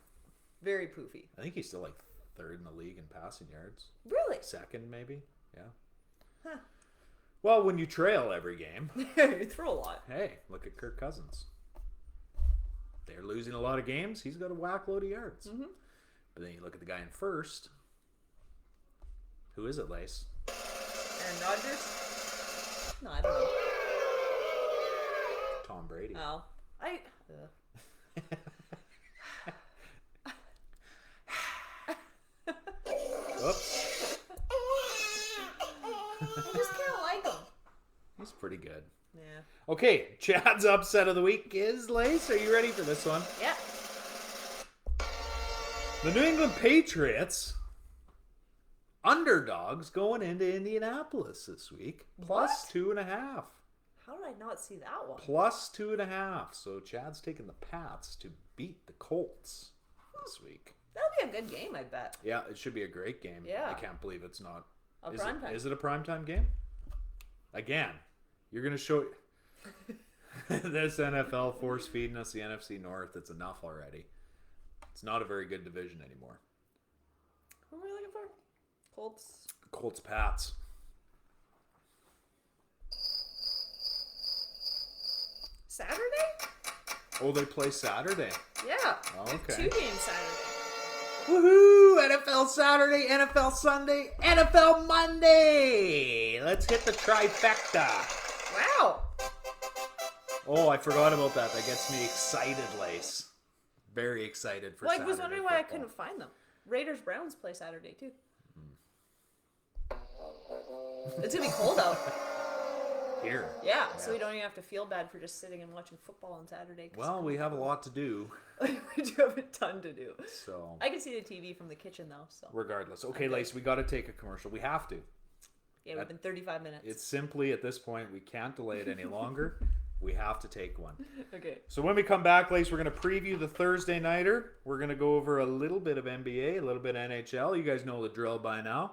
[SPEAKER 2] very poofy.
[SPEAKER 1] I think he's still like third in the league in passing yards.
[SPEAKER 2] Really?
[SPEAKER 1] Second, maybe. Yeah.
[SPEAKER 2] Huh.
[SPEAKER 1] Well, when you trail every game,
[SPEAKER 2] You throw a lot.
[SPEAKER 1] hey, look at Kirk Cousins. They're losing a lot of games. He's got a whack load of yards.
[SPEAKER 2] Mm-hmm.
[SPEAKER 1] But then you look at the guy in first. Who is it, Lace?
[SPEAKER 2] Aaron Rodgers? No, I don't know.
[SPEAKER 1] Tom Brady.
[SPEAKER 2] Oh,
[SPEAKER 1] Whoops.
[SPEAKER 2] I just can't like him.
[SPEAKER 1] He's pretty good.
[SPEAKER 2] Yeah.
[SPEAKER 1] Okay, Chad's upset of the week is Lace. Are you ready for this one?
[SPEAKER 2] Yeah.
[SPEAKER 1] The New England Patriots, underdogs going into Indianapolis this week. Plus
[SPEAKER 2] What?
[SPEAKER 1] 2.5.
[SPEAKER 2] How did I not see that one?
[SPEAKER 1] Plus 2.5. So Chad's taking the Pats to beat the Colts this week.
[SPEAKER 2] That'll be a good game, I bet.
[SPEAKER 1] Yeah, it should be a great game.
[SPEAKER 2] Yeah.
[SPEAKER 1] I can't believe it's not.
[SPEAKER 2] A
[SPEAKER 1] Is
[SPEAKER 2] primetime.
[SPEAKER 1] it a primetime game? Again, you're going to show this NFL force feeding us the NFC North. It's enough already. It's not a very good division anymore.
[SPEAKER 2] Who am I looking for? Colts.
[SPEAKER 1] Colts Pats.
[SPEAKER 2] Saturday?
[SPEAKER 1] Oh, they play Saturday.
[SPEAKER 2] Yeah.
[SPEAKER 1] Oh,
[SPEAKER 2] They have
[SPEAKER 1] okay.
[SPEAKER 2] 2 games Saturday.
[SPEAKER 1] Woohoo! NFL Saturday, NFL Sunday, NFL Monday! Let's hit the trifecta.
[SPEAKER 2] Wow.
[SPEAKER 1] Oh, I forgot about that. That gets me excited, Lace. Very excited for
[SPEAKER 2] Well, I
[SPEAKER 1] Saturday
[SPEAKER 2] was wondering why I
[SPEAKER 1] football.
[SPEAKER 2] couldn't find them. Raiders Browns play Saturday too. It's going to be cold out.
[SPEAKER 1] Here.
[SPEAKER 2] Yeah, so we don't even have to feel bad for just sitting and watching football on Saturday.
[SPEAKER 1] Well, we have a lot to do.
[SPEAKER 2] We do have a ton to do.
[SPEAKER 1] So
[SPEAKER 2] I can see the TV from the kitchen, though. So
[SPEAKER 1] regardless. Okay, Lace, we got to take a commercial. We have to.
[SPEAKER 2] Yeah, we've been 35 minutes.
[SPEAKER 1] It's simply, at this point, we can't delay it any longer. We have to take one.
[SPEAKER 2] Okay.
[SPEAKER 1] So when we come back, Lace, we're going to preview the Thursday Nighter. We're going to go over a little bit of NBA, a little bit of NHL. You guys know the drill by now.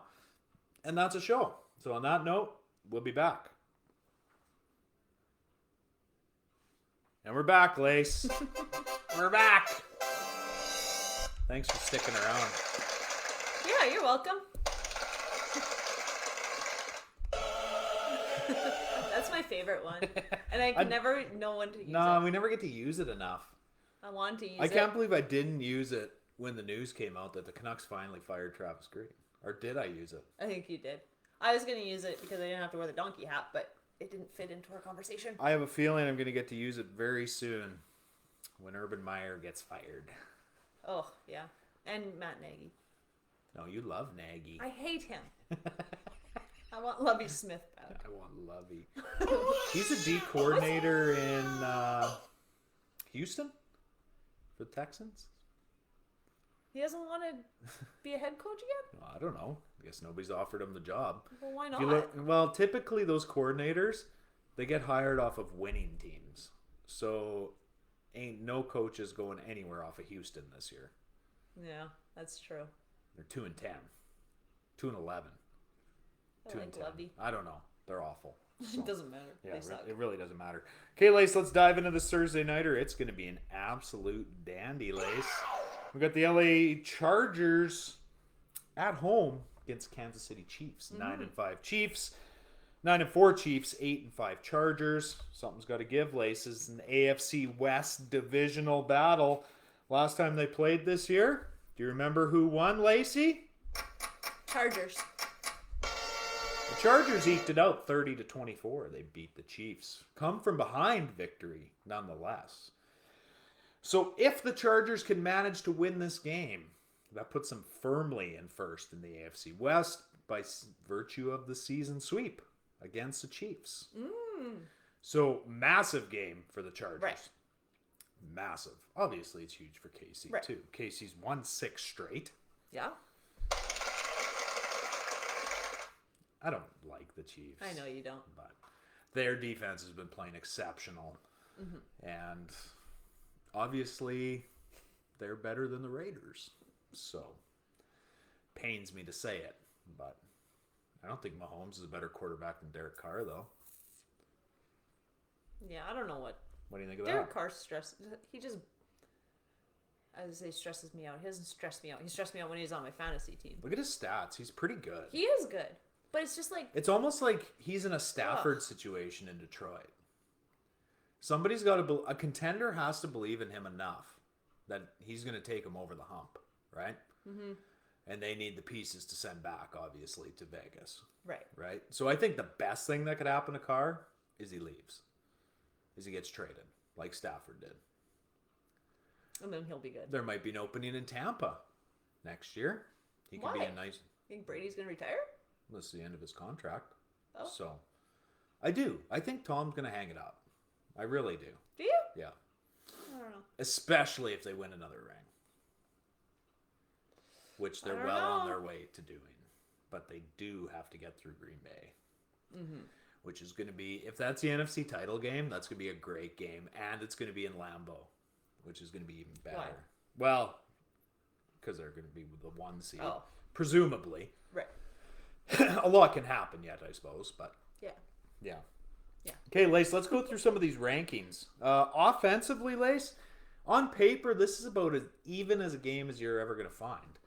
[SPEAKER 1] And that's a show. So on that note, we'll be back. And we're back, Lace. We're back. Thanks for sticking around.
[SPEAKER 2] Yeah, you're welcome. That's my favorite one. And I can never know when to use it.
[SPEAKER 1] No, we never get to use it enough.
[SPEAKER 2] I want to use it.
[SPEAKER 1] I can't believe I didn't use it when the news came out that the Canucks finally fired Travis Green. Or did I use it?
[SPEAKER 2] I think you did. I was going to use it because I didn't have to wear the donkey hat, but it didn't fit into our conversation.
[SPEAKER 1] I have a feeling I'm going to get to use it very soon when Urban Meyer gets fired.
[SPEAKER 2] Oh, yeah. And Matt Nagy.
[SPEAKER 1] No, you love Nagy.
[SPEAKER 2] I hate him. I want Lovie Smith back.
[SPEAKER 1] I want Lovey. He's a D coordinator in Houston for the Texans.
[SPEAKER 2] He doesn't want to be a head coach again?
[SPEAKER 1] Well, I don't know. I guess nobody's offered him the job.
[SPEAKER 2] Well, why not?
[SPEAKER 1] Well, typically those coordinators, they get hired off of winning teams. So ain't no coaches going anywhere off of Houston this year.
[SPEAKER 2] Yeah, that's true.
[SPEAKER 1] They're 2-10, 2-11.
[SPEAKER 2] I like Lovey.
[SPEAKER 1] I don't know. They're awful. So,
[SPEAKER 2] It doesn't matter.
[SPEAKER 1] yeah,
[SPEAKER 2] They suck.
[SPEAKER 1] it really doesn't matter. Okay, Lace, let's dive into this Thursday Nighter. It's going to be an absolute dandy, Lace. We got the LA Chargers at home against Kansas City Chiefs. 9-5 Chiefs, 9-4 Chiefs, 8-5 Chargers. Something's got to give, Lace. This is an AFC West divisional battle. Last time they played this year, do you remember who won, Lacey?
[SPEAKER 2] Chargers.
[SPEAKER 1] The Chargers eked it out 30-24. They beat the Chiefs. Come from behind victory, nonetheless. So if the Chargers can manage to win this game, that puts them firmly in first in the AFC West by virtue of the season sweep against the Chiefs. So massive game for the Chargers.
[SPEAKER 2] Right.
[SPEAKER 1] Massive. Obviously, it's huge for KC,
[SPEAKER 2] right.
[SPEAKER 1] too. KC's won 6 straight.
[SPEAKER 2] Yeah.
[SPEAKER 1] I don't like the Chiefs.
[SPEAKER 2] I know you don't.
[SPEAKER 1] But their defense has been playing exceptional. And obviously, they're better than the Raiders. So, pains me to say it. But I don't think Mahomes is a better quarterback than Derek Carr, though.
[SPEAKER 2] Yeah, I don't know what.
[SPEAKER 1] What do you think of
[SPEAKER 2] Derek
[SPEAKER 1] that?
[SPEAKER 2] Carr he just, I would say, stresses me out. He doesn't stress me out. He stressed me out when he was on my fantasy team.
[SPEAKER 1] Look at his stats. He's pretty good.
[SPEAKER 2] He is good. But it's just like...
[SPEAKER 1] It's almost like he's in a Stafford situation in Detroit. Somebody's got to... A contender has to believe in him enough that he's going to take him over the hump, right? Mm-hmm. And they need the pieces to send back, obviously, to Vegas.
[SPEAKER 2] Right.
[SPEAKER 1] Right? So I think the best thing that could happen to Carr is he leaves. Is he gets traded, like Stafford did.
[SPEAKER 2] And then he'll be good.
[SPEAKER 1] There might be an opening in Tampa next year. He could be a nice...
[SPEAKER 2] You think Brady's going to retire?
[SPEAKER 1] This is the end of his contract.
[SPEAKER 2] Oh.
[SPEAKER 1] So, I do. I think Tom's going to hang it up. I really do.
[SPEAKER 2] Do you?
[SPEAKER 1] Yeah.
[SPEAKER 2] I don't know.
[SPEAKER 1] Especially if they win another ring. Which they're well on their way to doing. But they do have to get through Green Bay. Mm-hmm. Which is going to be, if that's the NFC title game, that's going to be a great game. And it's going to be in Lambeau. Which is going to be even better.
[SPEAKER 2] Why?
[SPEAKER 1] Well, because they're going to be with the 1 seed.
[SPEAKER 2] Oh.
[SPEAKER 1] Presumably.
[SPEAKER 2] Right.
[SPEAKER 1] A lot can happen yet, I suppose. But
[SPEAKER 2] Yeah.
[SPEAKER 1] yeah.
[SPEAKER 2] Yeah.
[SPEAKER 1] Okay, Lace, let's go through some of these rankings. Offensively, Lace, on paper, this is about as even as a game as you're ever going to find.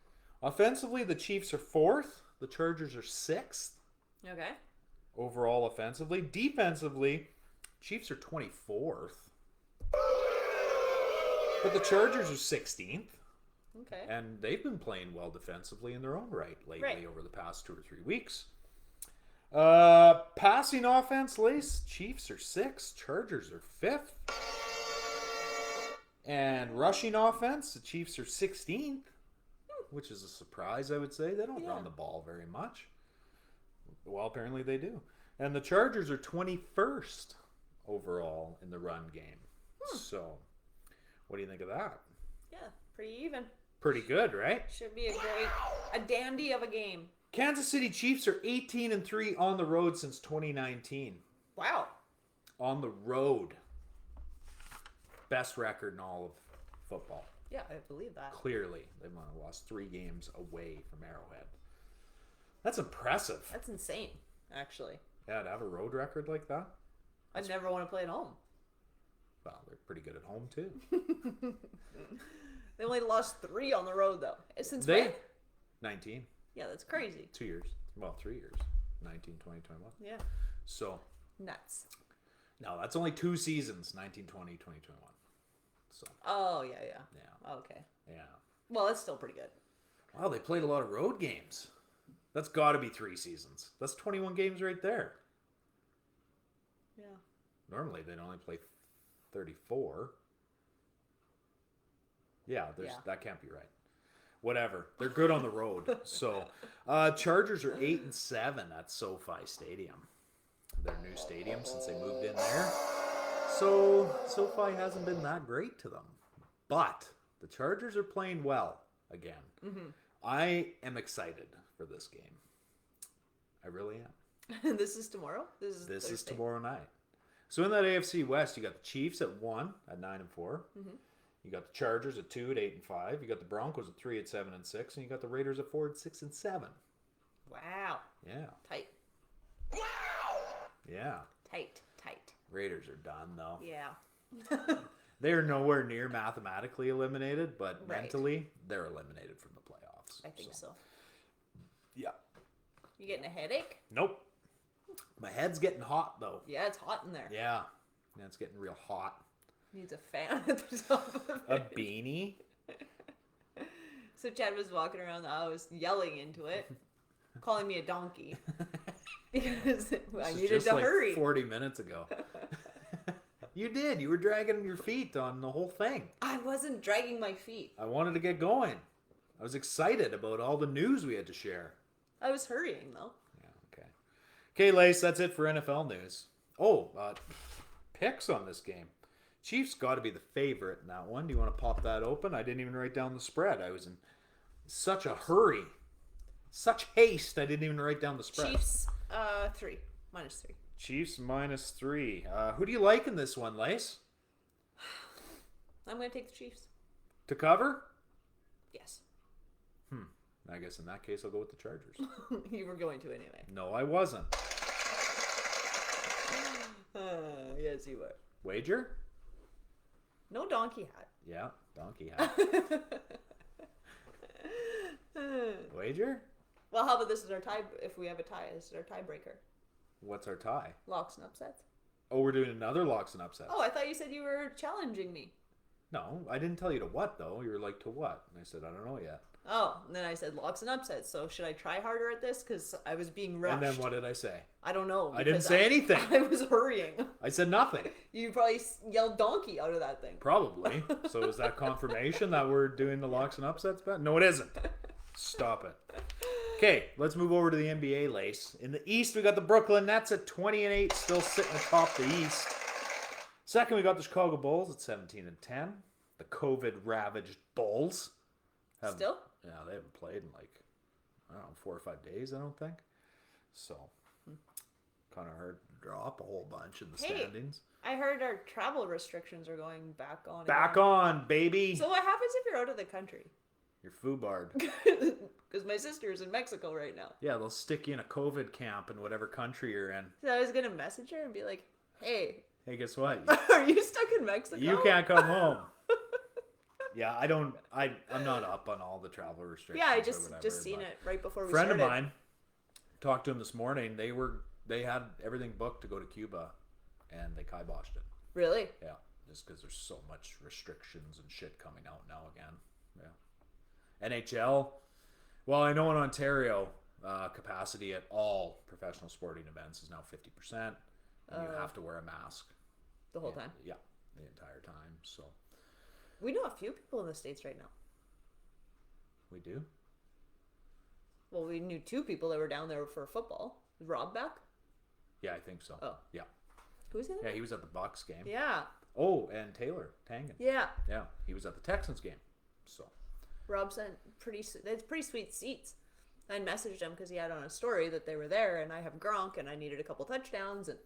[SPEAKER 1] Offensively, the Chiefs are 4th. The Chargers are 6th.
[SPEAKER 2] Okay.
[SPEAKER 1] Overall, offensively. Defensively, Chiefs are 24th. But the Chargers are 16th.
[SPEAKER 2] Okay.
[SPEAKER 1] And they've been playing well defensively in their own right lately over the past 2 or 3 weeks. Passing offense, Lace, Chiefs are 6th, Chargers are 5th. And rushing offense, the Chiefs are 16th, which is a surprise, I would say. They don't run the ball very much. Well, apparently they do. And the Chargers are 21st overall in the run game. So, what do you think of that?
[SPEAKER 2] Yeah, pretty even.
[SPEAKER 1] Pretty good, right?
[SPEAKER 2] Should be a dandy of a game.
[SPEAKER 1] Kansas City Chiefs are 18-3 on the road since 2019.
[SPEAKER 2] Wow.
[SPEAKER 1] On the road. Best record in all of football.
[SPEAKER 2] Yeah, I believe that.
[SPEAKER 1] Clearly, they've lost 3 games away from Arrowhead. That's impressive.
[SPEAKER 2] That's insane, actually.
[SPEAKER 1] Yeah, to have a road record like that.
[SPEAKER 2] I'd never want to play at home.
[SPEAKER 1] Well, they're pretty good at home too.
[SPEAKER 2] They only lost 3 on the road though. Since
[SPEAKER 1] They
[SPEAKER 2] when?
[SPEAKER 1] 19.
[SPEAKER 2] Yeah, that's crazy.
[SPEAKER 1] 2 years. Well, 3 years. 19, 20, 21.
[SPEAKER 2] Yeah.
[SPEAKER 1] So
[SPEAKER 2] Nuts.
[SPEAKER 1] no, that's only 2 seasons. 19, 20, 2021. So
[SPEAKER 2] Oh yeah.
[SPEAKER 1] yeah,
[SPEAKER 2] Okay.
[SPEAKER 1] yeah.
[SPEAKER 2] Well, that's still pretty good.
[SPEAKER 1] Wow, they played a lot of road games. That's got to be 3 seasons. That's 21 games right there.
[SPEAKER 2] Yeah.
[SPEAKER 1] Normally, they'd only play 34. Yeah, that can't be right. Whatever. They're good on the road. So, Chargers are 8-7 at SoFi Stadium. Their new stadium since they moved in there. So, SoFi hasn't been that great to them. But the Chargers are playing well again.
[SPEAKER 2] Mm-hmm.
[SPEAKER 1] I am excited for this game. I really am.
[SPEAKER 2] This is tomorrow? This
[SPEAKER 1] is tomorrow night. So in that AFC West, you got the Chiefs at 1 at 9-4.
[SPEAKER 2] Mm-hmm.
[SPEAKER 1] You got the Chargers at 2 at 8-5. You got the Broncos at 3 at 7-6, and you got the Raiders at 4 at 6-7.
[SPEAKER 2] Wow.
[SPEAKER 1] Yeah.
[SPEAKER 2] Tight.
[SPEAKER 1] Yeah.
[SPEAKER 2] Tight.
[SPEAKER 1] Raiders are done though.
[SPEAKER 2] Yeah.
[SPEAKER 1] They are nowhere near mathematically eliminated, but
[SPEAKER 2] Right.
[SPEAKER 1] mentally they're eliminated from the playoffs.
[SPEAKER 2] I think so.
[SPEAKER 1] Yeah.
[SPEAKER 2] You getting a headache?
[SPEAKER 1] Nope. My head's getting hot though.
[SPEAKER 2] Yeah, it's hot in there.
[SPEAKER 1] Yeah. Yeah, it's getting real hot.
[SPEAKER 2] Needs a fan at the top of
[SPEAKER 1] A
[SPEAKER 2] it.
[SPEAKER 1] beanie.
[SPEAKER 2] So Chad was walking around the house yelling into it, calling me a donkey. Because I
[SPEAKER 1] This is
[SPEAKER 2] needed
[SPEAKER 1] just
[SPEAKER 2] to
[SPEAKER 1] like
[SPEAKER 2] hurry.
[SPEAKER 1] 40 minutes ago. You did. You were dragging your feet on the whole thing.
[SPEAKER 2] I wasn't dragging my feet.
[SPEAKER 1] I wanted to get going. I was excited about all the news we had to share.
[SPEAKER 2] I was hurrying though.
[SPEAKER 1] Yeah, okay. Okay, Lace, that's it for NFL news. Oh, picks on this game. Chiefs got to be the favorite in that one. Do you want to pop that open? I didn't even write down the spread. I was in such a hurry. Such haste, I didn't even write down the spread.
[SPEAKER 2] Chiefs, 3. -3.
[SPEAKER 1] Chiefs -3. Who do you like in this one, Lace?
[SPEAKER 2] I'm going to take the Chiefs.
[SPEAKER 1] To cover?
[SPEAKER 2] Yes.
[SPEAKER 1] I guess in that case, I'll go with the Chargers.
[SPEAKER 2] You were going to anyway.
[SPEAKER 1] No, I wasn't.
[SPEAKER 2] Yes, you were.
[SPEAKER 1] Wager?
[SPEAKER 2] No donkey hat.
[SPEAKER 1] Yeah, donkey hat. Wager?
[SPEAKER 2] Well, how about this is our tie? If we have a tie, this is our tiebreaker.
[SPEAKER 1] What's our tie?
[SPEAKER 2] Locks and upsets.
[SPEAKER 1] Oh, we're doing another locks and upsets.
[SPEAKER 2] Oh, I thought you said you were challenging me.
[SPEAKER 1] No, I didn't tell you to what, though. You were like, to what? And I said, I don't know yet.
[SPEAKER 2] Oh, and then I said locks and upsets. So should I try harder at this? Because I was being rushed.
[SPEAKER 1] And then what did I say?
[SPEAKER 2] I don't know.
[SPEAKER 1] I didn't
[SPEAKER 2] because
[SPEAKER 1] say anything.
[SPEAKER 2] I was hurrying.
[SPEAKER 1] I said nothing.
[SPEAKER 2] You probably yelled donkey out of that thing.
[SPEAKER 1] Probably. So is that confirmation that we're doing the locks and upsets bet? No, it isn't. Stop it. Okay, let's move over to the NBA, Lace. In the East, we got the Brooklyn Nets at 20-8, still sitting atop the East. Second, we got the Chicago Bulls at 17-10. The COVID-ravaged Bulls.
[SPEAKER 2] Still?
[SPEAKER 1] Yeah, they haven't played in like, I don't know, 4 or 5 days, I don't think. So, kind of hard to drop a whole bunch in the standings.
[SPEAKER 2] I heard our travel restrictions are going back on.
[SPEAKER 1] Back
[SPEAKER 2] again.
[SPEAKER 1] on, baby!
[SPEAKER 2] So what happens if you're out of the country?
[SPEAKER 1] You're foobarred.
[SPEAKER 2] Because my sister's in Mexico right now.
[SPEAKER 1] Yeah, they'll stick you in a COVID camp in whatever country you're in.
[SPEAKER 2] So I was going to message her and be like, hey,
[SPEAKER 1] guess what?
[SPEAKER 2] are you stuck in Mexico?
[SPEAKER 1] You can't come home. Yeah, I'm not up on all the travel restrictions.
[SPEAKER 2] Yeah, I
[SPEAKER 1] or
[SPEAKER 2] just
[SPEAKER 1] whatever,
[SPEAKER 2] seen
[SPEAKER 1] but
[SPEAKER 2] it right before we
[SPEAKER 1] friend
[SPEAKER 2] started.
[SPEAKER 1] of mine talked to him this morning. They had everything booked to go to Cuba, and they kiboshed it.
[SPEAKER 2] Really?
[SPEAKER 1] Yeah, just because there's so much restrictions and shit coming out now again. Yeah. NHL. Well, I know in Ontario, capacity at all professional sporting events is now 50%, and you have to wear a mask
[SPEAKER 2] The whole time?
[SPEAKER 1] Yeah, the entire time. So
[SPEAKER 2] We know a few people in the States right now.
[SPEAKER 1] we do.
[SPEAKER 2] Well, we knew 2 people that were down there for football. Is Rob back?
[SPEAKER 1] Yeah, I think so.
[SPEAKER 2] Oh.
[SPEAKER 1] Yeah.
[SPEAKER 2] Who's in it?
[SPEAKER 1] Yeah, he was at the Bucks game.
[SPEAKER 2] Yeah.
[SPEAKER 1] Oh, and Taylor Tangen.
[SPEAKER 2] Yeah.
[SPEAKER 1] Yeah, he was at the Texans game. So.
[SPEAKER 2] Rob sent pretty sweet seats. I messaged him because he had on a story that they were there, and I have Gronk, and I needed a couple touchdowns, and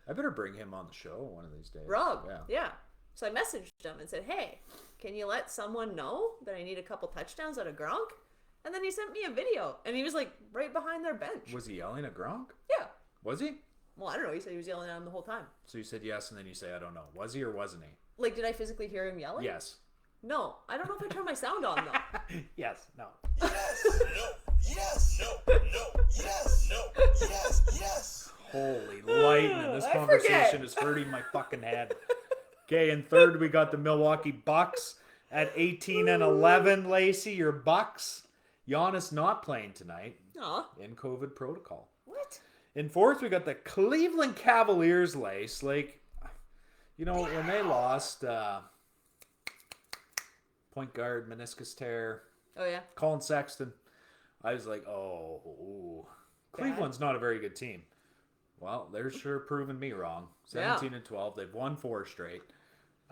[SPEAKER 1] I better bring him on the show one of these days.
[SPEAKER 2] Rob, yeah. So I messaged him and said, "Hey, can you let someone know that I need a couple touchdowns out of Gronk?" And then he sent me a video, and he was like right behind their bench.
[SPEAKER 1] Was he yelling at Gronk?
[SPEAKER 2] Yeah.
[SPEAKER 1] Was he?
[SPEAKER 2] Well, I don't know. He said he was yelling at him the whole time.
[SPEAKER 1] So you said yes, and then you say I don't know. Was he or wasn't he?
[SPEAKER 2] Like, did I physically hear him yelling?
[SPEAKER 1] Yes.
[SPEAKER 2] No, I don't know if I turned my sound on though.
[SPEAKER 1] Yes. No.
[SPEAKER 3] Yes, no, yes, no, no, yes, no, yes, yes.
[SPEAKER 1] Holy lightning! This
[SPEAKER 2] I
[SPEAKER 1] conversation
[SPEAKER 2] forget.
[SPEAKER 1] is hurting my fucking head. Okay, in third we got the Milwaukee Bucks at 18 and 11. Lacey, your Bucks. Giannis not playing tonight
[SPEAKER 2] Aw,
[SPEAKER 1] in COVID protocol.
[SPEAKER 2] what?
[SPEAKER 1] In fourth, we got the Cleveland Cavaliers, Lace. Like, you know, when they lost point guard, meniscus tear,
[SPEAKER 2] Oh yeah.
[SPEAKER 1] Colin Sexton, I was like, oh, Cleveland's not a very good team. Well, they're sure proving me wrong. 17 and 12. They've won 4 straight.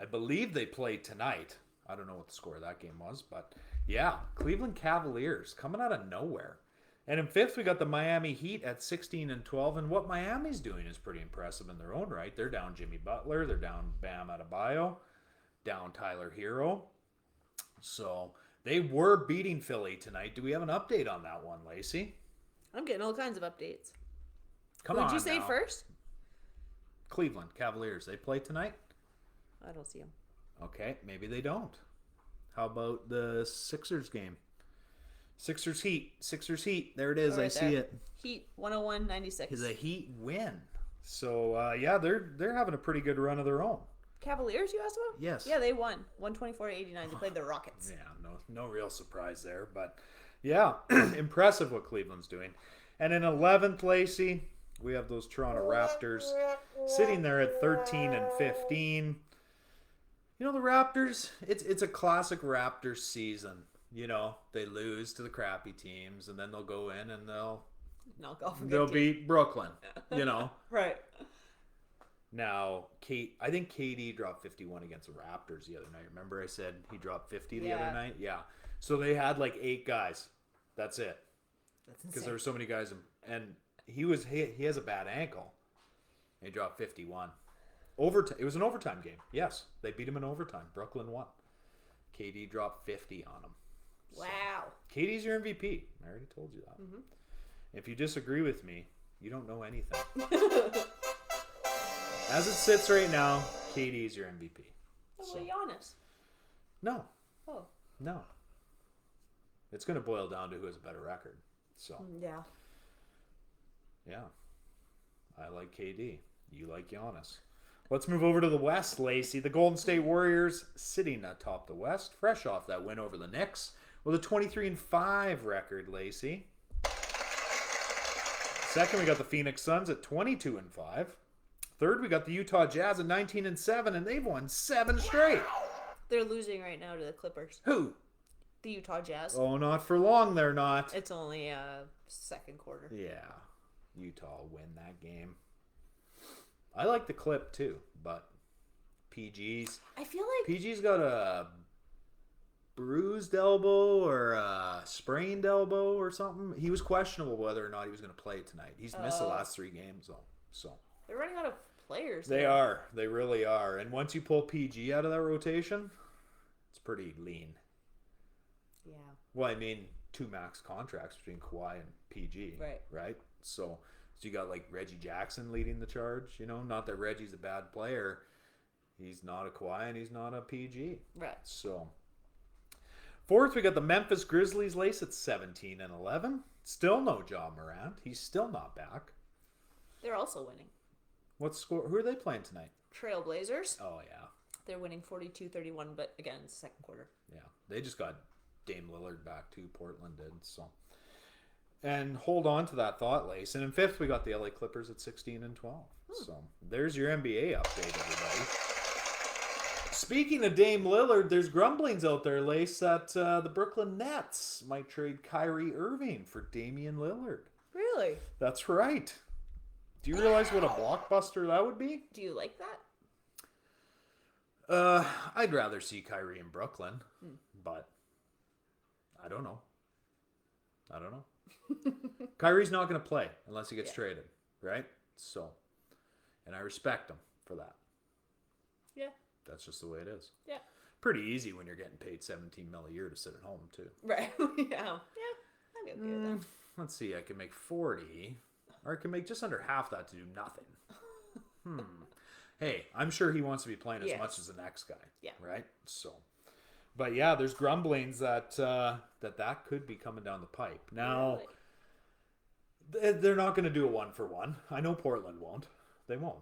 [SPEAKER 1] I believe they played tonight. I don't know what the score of that game was, but yeah, Cleveland Cavaliers coming out of nowhere. And in fifth, we got the Miami Heat at 16 and 12. And what Miami's doing is pretty impressive in their own right. They're down Jimmy Butler. They're down Bam Adebayo. Down Tyler Hero. So they were beating Philly tonight. Do we have an update on that one, Lacey?
[SPEAKER 2] I'm getting all kinds of updates.
[SPEAKER 1] Come
[SPEAKER 2] Who'd
[SPEAKER 1] on
[SPEAKER 2] you say
[SPEAKER 1] now.
[SPEAKER 2] first?
[SPEAKER 1] Cleveland Cavaliers. They play tonight?
[SPEAKER 2] I don't see him.
[SPEAKER 1] Okay, maybe they don't. How about the Sixers game? Sixers Heat. Sixers Heat. There it is.
[SPEAKER 2] Oh,
[SPEAKER 1] I
[SPEAKER 2] right
[SPEAKER 1] see
[SPEAKER 2] there.
[SPEAKER 1] it.
[SPEAKER 2] Heat 101-96.
[SPEAKER 1] Is a Heat win. So yeah, they're having a pretty good run of their own.
[SPEAKER 2] Cavaliers, you asked about?
[SPEAKER 1] Yes.
[SPEAKER 2] Yeah, they won 124-89. They played the Rockets.
[SPEAKER 1] Yeah, no real surprise there, but yeah, impressive what Cleveland's doing. And in 11th, Lacey, we have those Toronto Raptors sitting there at 13 and 15. You know, the Raptors, it's a classic Raptors season. You know, they lose to the crappy teams, and then they'll go in and they'll
[SPEAKER 2] Knock off a good
[SPEAKER 1] they'll
[SPEAKER 2] team.
[SPEAKER 1] beat Brooklyn. You know.
[SPEAKER 2] Right.
[SPEAKER 1] Now, I think KD dropped 51 against the Raptors the other night. Remember I said he dropped 50 the other night? Yeah. So they had like 8 guys. That's it.
[SPEAKER 2] That's
[SPEAKER 1] Because
[SPEAKER 2] insane.
[SPEAKER 1] there were so many guys, and he has a bad ankle. He dropped 51. Overtime. It was an overtime game. Yes, they beat him in overtime. Brooklyn won. KD dropped 50 on him.
[SPEAKER 2] Wow.
[SPEAKER 1] KD's your MVP. I already told you that.
[SPEAKER 2] Mm-hmm.
[SPEAKER 1] If you disagree with me, you don't know anything. As it sits right now, KD's your MVP.
[SPEAKER 2] What
[SPEAKER 1] So-
[SPEAKER 2] about Giannis?
[SPEAKER 1] No,
[SPEAKER 2] Oh.
[SPEAKER 1] no. It's going to boil down to who has a better record. So,
[SPEAKER 2] Yeah.
[SPEAKER 1] yeah. I like KD. You like Giannis. Let's move over to the West, Lacey. The Golden State Warriors sitting atop the West, fresh off that win over the Knicks, with a 23-5 record, Lacey. Second, we got the Phoenix Suns at 22-5. Third, we got the Utah Jazz at 19-7, and they've won 7 straight.
[SPEAKER 2] They're losing right now to the Clippers.
[SPEAKER 1] Who?
[SPEAKER 2] The Utah Jazz.
[SPEAKER 1] Oh, not for long, they're not.
[SPEAKER 2] It's only second quarter.
[SPEAKER 1] Yeah, Utah will win that game. I like the Clip too, but PG's
[SPEAKER 2] I feel like
[SPEAKER 1] PG's got a bruised elbow or a sprained elbow or something. He was questionable whether or not he was going to play tonight. He's missed the last 3 games though. So
[SPEAKER 2] they're running out of players.
[SPEAKER 1] they are. They really are. And once you pull PG out of that rotation, it's pretty lean.
[SPEAKER 2] Yeah.
[SPEAKER 1] Well, I mean, 2 max contracts between Kawhi and PG.
[SPEAKER 2] Right.
[SPEAKER 1] Right? So you got like Reggie Jackson leading the charge, you know? Not that Reggie's a bad player. He's not a Kawhi and he's not a PG.
[SPEAKER 2] Right.
[SPEAKER 1] So, fourth, we got the Memphis Grizzlies, Lace at 17-11. Still no Ja Morant. He's still not back.
[SPEAKER 2] They're also winning.
[SPEAKER 1] What score? Who are they playing tonight?
[SPEAKER 2] Trailblazers.
[SPEAKER 1] Oh, yeah.
[SPEAKER 2] They're winning 42-31, but again, it's the second quarter.
[SPEAKER 1] Yeah. They just got Dame Lillard back too. Portland did. So, and hold on to that thought, Lace. And in fifth, we got the LA Clippers at 16-12. So there's your NBA update, everybody. Speaking of Dame Lillard, there's grumblings out there, Lace, that the Brooklyn Nets might trade Kyrie Irving for Damian Lillard.
[SPEAKER 2] Really?
[SPEAKER 1] That's right. Do you realize what a blockbuster that would be?
[SPEAKER 2] Do you like that?
[SPEAKER 1] I'd rather see Kyrie in Brooklyn, but I don't know. Kyrie's not going to play unless he gets traded, right? So, and I respect him for that.
[SPEAKER 2] Yeah.
[SPEAKER 1] That's just the way it is.
[SPEAKER 2] Yeah.
[SPEAKER 1] Pretty easy when you're getting paid $17 million a year to sit at home too.
[SPEAKER 2] Right. Yeah. I'd be okay with that.
[SPEAKER 1] Let's see. I can make 40, or I can make just under half that to do nothing. Hey, I'm sure he wants to be playing as much as the next guy. Yeah. Right. So, but yeah, there's grumblings that that could be coming down the pipe. Now, they're not going to do a 1-for-1. I know Portland won't. They won't.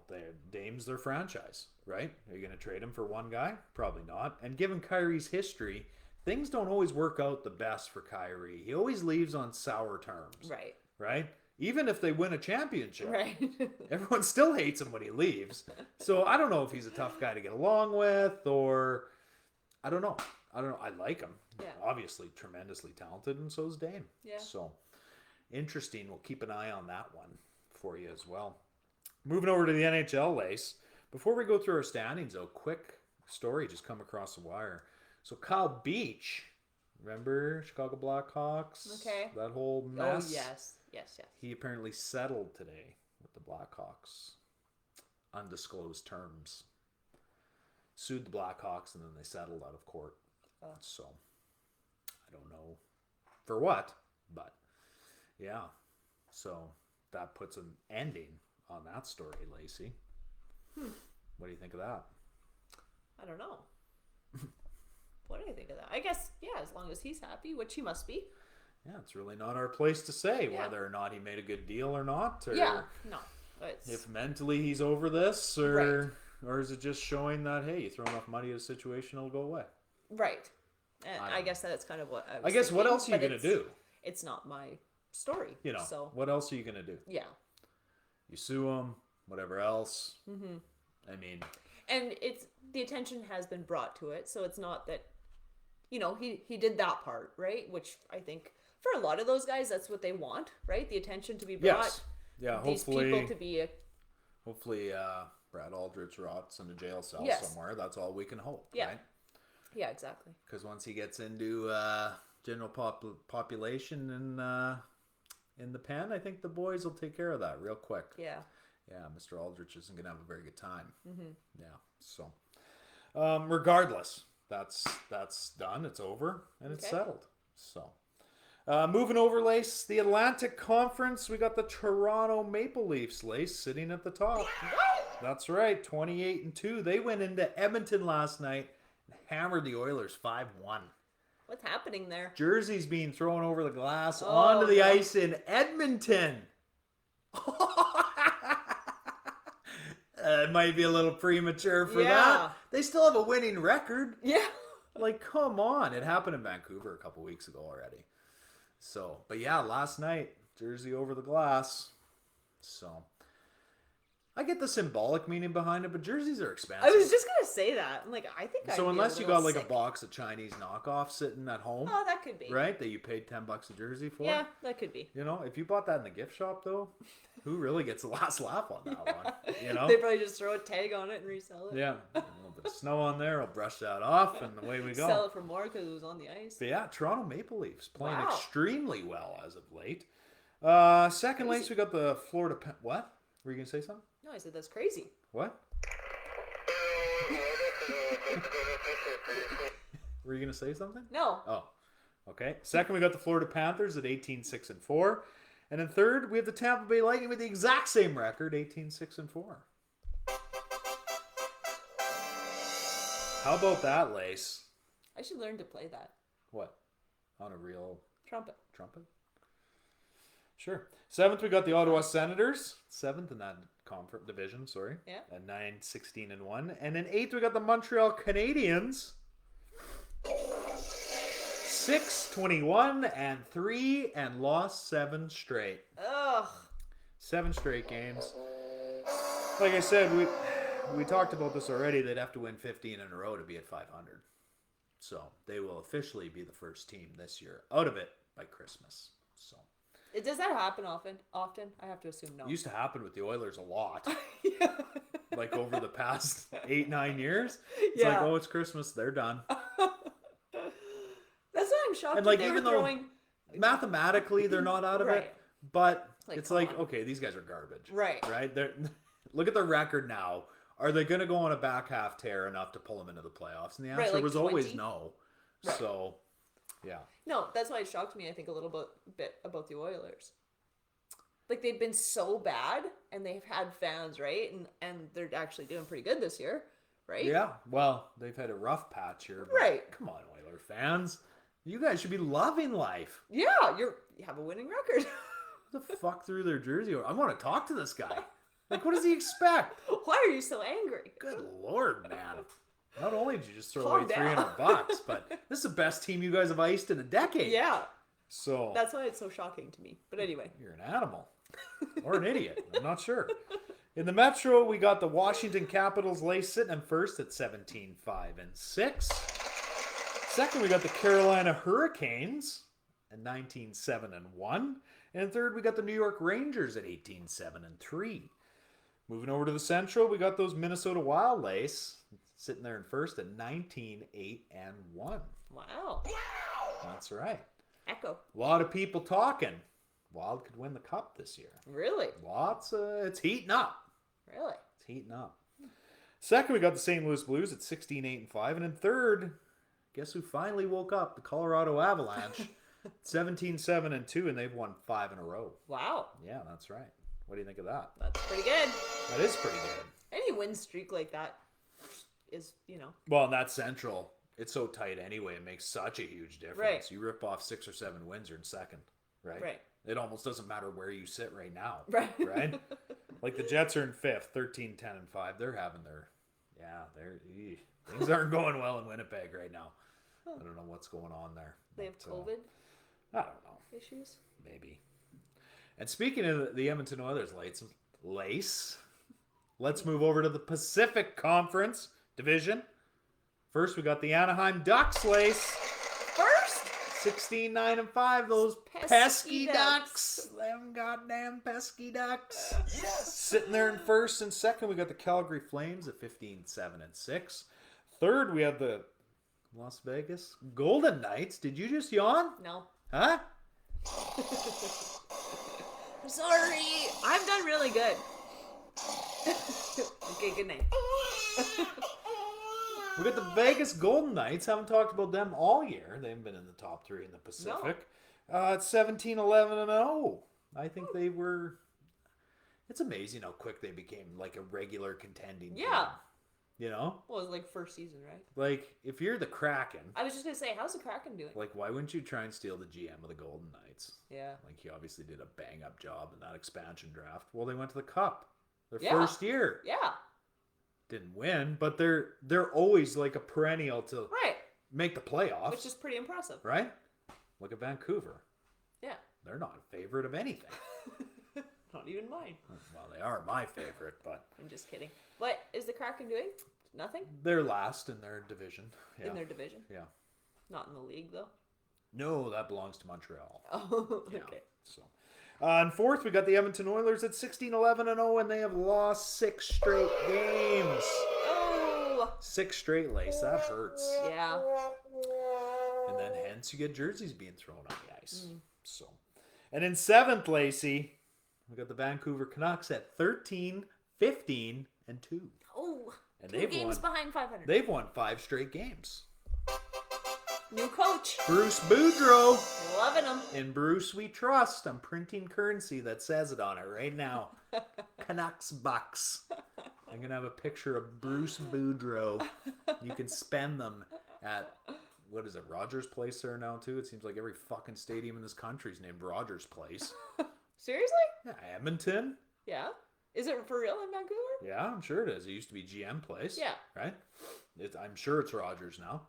[SPEAKER 1] Dame's their franchise, right? Are you going to trade him for one guy? Probably not. And given Kyrie's history, things don't always work out the best for Kyrie. He always leaves on sour terms.
[SPEAKER 2] Right.
[SPEAKER 1] Right? Even if they win a championship.
[SPEAKER 2] Right.
[SPEAKER 1] Everyone still hates him when he leaves. So I don't know if he's a tough guy to get along with, or I don't know. I like him.
[SPEAKER 2] Yeah.
[SPEAKER 1] Obviously tremendously talented, and so is Dame.
[SPEAKER 2] Yeah.
[SPEAKER 1] So interesting. We'll keep an eye on that one for you as well. Moving over to the NHL, Lace. Before we go through our standings, though, quick story just come across the wire. So Kyle Beach, remember Chicago Blackhawks?
[SPEAKER 2] Okay.
[SPEAKER 1] That whole mess?
[SPEAKER 2] Oh, yes.
[SPEAKER 1] He apparently settled today with the Blackhawks. Undisclosed terms. Sued the Blackhawks, and then they settled out of court. So, I don't know for what, but yeah. So, that puts an ending on that story, Lacey. What do you think of that?
[SPEAKER 2] I don't know. What do you think of that? I guess, yeah, as long as he's happy, which he must be.
[SPEAKER 1] Yeah, it's really not our place to say whether or not he made a good deal or not. Or
[SPEAKER 2] no.
[SPEAKER 1] If mentally he's over this, or is it just showing that, hey, you throw enough money at a situation, it'll go away?
[SPEAKER 2] Right. And I guess that's kind of what I was
[SPEAKER 1] I guess
[SPEAKER 2] thinking,
[SPEAKER 1] what else are you going to do?
[SPEAKER 2] It's not my story.
[SPEAKER 1] You know,
[SPEAKER 2] so.
[SPEAKER 1] What else are you going to do?
[SPEAKER 2] Yeah.
[SPEAKER 1] You sue him, whatever else. Mm-hmm. I mean.
[SPEAKER 2] And the attention has been brought to it, so it's not that, he did that part, right? Which I think for a lot of those guys, that's what they want, right? The attention to be brought.
[SPEAKER 1] Yes. Yeah,
[SPEAKER 2] these people to be
[SPEAKER 1] hopefully Brad Aldrich rots in a jail cell somewhere. That's all we can hope, right?
[SPEAKER 2] Yeah, exactly.
[SPEAKER 1] Because once he gets into general population in the pen, I think the boys will take care of that real quick.
[SPEAKER 2] Yeah.
[SPEAKER 1] Yeah, Mr. Aldrich isn't going to have a very good time. Mm-hmm. Yeah, so regardless, that's done. It's over, and it's settled. So moving over, Lace, the Atlantic Conference, we got the Toronto Maple Leafs, Lace, sitting at the top. That's right, 28-2. They went into Edmonton last night and hammered the Oilers 5-1.
[SPEAKER 2] What's happening there?
[SPEAKER 1] Jerseys being thrown over the glass onto the ice in Edmonton. It might be a little premature for that. They still have a winning record.
[SPEAKER 2] Yeah.
[SPEAKER 1] Like, come on. It happened in Vancouver a couple weeks ago already. So, but yeah, last night, jersey over the glass. So, I get the symbolic meaning behind it, but jerseys are expensive.
[SPEAKER 2] I was just going to say that. I'm like, I think
[SPEAKER 1] so unless you got like a box of Chinese knockoffs sitting at home.
[SPEAKER 2] Oh, that could be.
[SPEAKER 1] Right? That you paid $10 a jersey for.
[SPEAKER 2] Yeah, that could be.
[SPEAKER 1] If you bought that in the gift shop, though, who really gets the last laugh on that one?
[SPEAKER 2] They probably just throw a tag on it and resell it.
[SPEAKER 1] Yeah. A little bit of snow on there. I'll brush that off, and away we go.
[SPEAKER 2] Sell it for more because it was on the ice.
[SPEAKER 1] But yeah, Toronto Maple Leafs playing extremely well as of late. Second, Lace, we got the Florida... What? Were you going to say something?
[SPEAKER 2] No, I said that's crazy.
[SPEAKER 1] What? Were you going to say something?
[SPEAKER 2] No.
[SPEAKER 1] Oh, okay. Second, we got the Florida Panthers at 18-6-4. And then third, we have the Tampa Bay Lightning with the exact same record, 18-6-4. How about that, Lace?
[SPEAKER 2] I should learn to play that.
[SPEAKER 1] What? On a real...
[SPEAKER 2] Trumpet?
[SPEAKER 1] Sure. Seventh, we got the Ottawa Senators. Seventh in that division, sorry.
[SPEAKER 2] Yeah.
[SPEAKER 1] At 9-16-1. And then eighth, we got the Montreal Canadiens. 6-21-3 and lost 7 straight.
[SPEAKER 2] Ugh.
[SPEAKER 1] 7 straight games. Like I said, we talked about this already. They'd have to win 15 in a row to be at 500. So they will officially be the first team this year out of it by Christmas. So
[SPEAKER 2] Does that happen often? I have to assume no.
[SPEAKER 1] It used to happen with the Oilers a lot.
[SPEAKER 2] Yeah.
[SPEAKER 1] Like over the past 8-9 years. It's like, oh, it's Christmas. They're done.
[SPEAKER 2] That's why I'm shocked
[SPEAKER 1] And
[SPEAKER 2] that
[SPEAKER 1] like,
[SPEAKER 2] they
[SPEAKER 1] even
[SPEAKER 2] were
[SPEAKER 1] though
[SPEAKER 2] throwing...
[SPEAKER 1] mathematically they're not out of
[SPEAKER 2] Right.
[SPEAKER 1] it, but
[SPEAKER 2] Like,
[SPEAKER 1] it's
[SPEAKER 2] come
[SPEAKER 1] like,
[SPEAKER 2] on.
[SPEAKER 1] okay, these guys are garbage.
[SPEAKER 2] Right.
[SPEAKER 1] Right? Look at the record now. Are they going to go on a back half tear enough to pull them into the playoffs? And the answer
[SPEAKER 2] like
[SPEAKER 1] was always
[SPEAKER 2] 20?
[SPEAKER 1] no.
[SPEAKER 2] Right.
[SPEAKER 1] So, yeah.
[SPEAKER 2] No, that's why it shocked me, I think, a little bit about the Oilers. Like, they've been so bad, and they've had fans, right? And they're actually doing pretty good this year, right?
[SPEAKER 1] Yeah. Well, they've had a rough patch here. But
[SPEAKER 2] Right.
[SPEAKER 1] Come on, Oiler fans. You guys should be loving life.
[SPEAKER 2] Yeah, you have a winning record.
[SPEAKER 1] What the fuck threw their jersey over? I want to talk to this guy. Like, what does he expect?
[SPEAKER 2] Why are you so angry?
[SPEAKER 1] Good Lord, man. Not only did you just throw
[SPEAKER 2] Calm
[SPEAKER 1] away
[SPEAKER 2] down.
[SPEAKER 1] $300, but this is the best team you guys have iced in a decade.
[SPEAKER 2] Yeah,
[SPEAKER 1] So
[SPEAKER 2] that's why it's so shocking to me. But anyway.
[SPEAKER 1] you're an animal. Or an idiot. I'm not sure. In the Metro, we got the Washington Capitals sitting in first at 17-5-6. Second, we got the Carolina Hurricanes at 19-7-1. And third, we got the New York Rangers at 18-7-3. Moving over to the Central, we got those Minnesota Wild sitting there in first at 19-8-1.
[SPEAKER 2] Wow.
[SPEAKER 1] That's right.
[SPEAKER 2] Echo.
[SPEAKER 1] A lot of people talking. Wild could win the cup this year.
[SPEAKER 2] Really?
[SPEAKER 1] It's heating up.
[SPEAKER 2] Really?
[SPEAKER 1] It's heating up. Second, we got the St. Louis Blues at 16-8-5. And in third, guess who finally woke up? The Colorado Avalanche. 17-7-2, and they've won 5 in a row.
[SPEAKER 2] Wow.
[SPEAKER 1] Yeah, that's right. What do you think of that?
[SPEAKER 2] That's pretty good.
[SPEAKER 1] That is pretty good.
[SPEAKER 2] Any win streak like that is,
[SPEAKER 1] Well, in that Central, it's so tight anyway. It makes such a huge difference.
[SPEAKER 2] Right.
[SPEAKER 1] You rip off 6 or 7 wins, you're in second, right?
[SPEAKER 2] Right.
[SPEAKER 1] It almost doesn't matter where you sit right now.
[SPEAKER 2] Right.
[SPEAKER 1] Right? Like the Jets are in fifth, 13-10-5. They're having things aren't going well in Winnipeg right now. I don't know what's going on there.
[SPEAKER 2] They have
[SPEAKER 1] But,
[SPEAKER 2] COVID
[SPEAKER 1] I don't know.
[SPEAKER 2] issues.
[SPEAKER 1] Maybe. And speaking of the Edmonton Oilers, let's move over to the Pacific Conference Division. First, we got the Anaheim Ducks,
[SPEAKER 2] First?
[SPEAKER 1] 16-9-5. Those pesky ducks. Them goddamn pesky ducks.
[SPEAKER 3] Yes!
[SPEAKER 1] Sitting there in first. And second, we got the Calgary Flames at 15-7-6. Third, we have the Las Vegas Golden Knights. Did you just yawn?
[SPEAKER 2] No.
[SPEAKER 1] Huh?
[SPEAKER 2] I'm sorry. I've done really good. Okay, good night.
[SPEAKER 1] We got the Vegas Golden Knights. Haven't talked about them all year. They haven't been in the top 3 in the Pacific. It's 17-11-0. I think they were... It's amazing how quick they became like a regular contending team.
[SPEAKER 2] Yeah.
[SPEAKER 1] You know?
[SPEAKER 2] Well, it was like first season, right?
[SPEAKER 1] Like, if you're the Kraken,
[SPEAKER 2] I was just going to say, how's the Kraken doing?
[SPEAKER 1] like, why wouldn't you try and steal the GM of the Golden Knights?
[SPEAKER 2] Yeah.
[SPEAKER 1] Like, he obviously did a bang-up job in that expansion draft. Well, they went to the Cup. Their
[SPEAKER 2] Yeah.
[SPEAKER 1] first year.
[SPEAKER 2] Yeah.
[SPEAKER 1] Didn't win, but they're always like a perennial to
[SPEAKER 2] Right.
[SPEAKER 1] make the playoffs.
[SPEAKER 2] Which is pretty impressive.
[SPEAKER 1] Right? Look at Vancouver.
[SPEAKER 2] Yeah.
[SPEAKER 1] They're not a favorite of anything.
[SPEAKER 2] Not even mine.
[SPEAKER 1] Well, they are my favorite, but
[SPEAKER 2] I'm just kidding. What is the Kraken doing? Nothing?
[SPEAKER 1] they're last in their division. Yeah.
[SPEAKER 2] In their division?
[SPEAKER 1] Yeah.
[SPEAKER 2] Not in the league, though?
[SPEAKER 1] No, that belongs to Montreal.
[SPEAKER 2] Oh,
[SPEAKER 1] Yeah.
[SPEAKER 2] okay.
[SPEAKER 1] So, and fourth, we got the Edmonton Oilers at 16-11-0, and they have lost 6 straight games.
[SPEAKER 2] Oh!
[SPEAKER 1] 6 straight, Lace. That hurts.
[SPEAKER 2] Yeah.
[SPEAKER 1] And then hence you get jerseys being thrown on the ice. So, and in seventh, Lacey, we got the Vancouver Canucks at 13-15-2.
[SPEAKER 2] Oh!
[SPEAKER 1] And
[SPEAKER 2] 2
[SPEAKER 1] they've
[SPEAKER 2] games
[SPEAKER 1] won.
[SPEAKER 2] behind 500.
[SPEAKER 1] They've won 5 straight games.
[SPEAKER 2] New coach.
[SPEAKER 1] Bruce Boudreau.
[SPEAKER 2] Loving him.
[SPEAKER 1] In Bruce we trust. I'm printing currency that says it on it right now. Canucks bucks. I'm going to have a picture of Bruce Boudreau. You can spend them at, what is it, Rogers Place there now too? It seems like every fucking stadium in this country is named Rogers Place.
[SPEAKER 2] Seriously?
[SPEAKER 1] Yeah, Edmonton.
[SPEAKER 2] Yeah. Is it for real in Vancouver?
[SPEAKER 1] Yeah, I'm sure it is. It used to be GM Place.
[SPEAKER 2] Yeah.
[SPEAKER 1] Right? I'm sure it's Rogers now.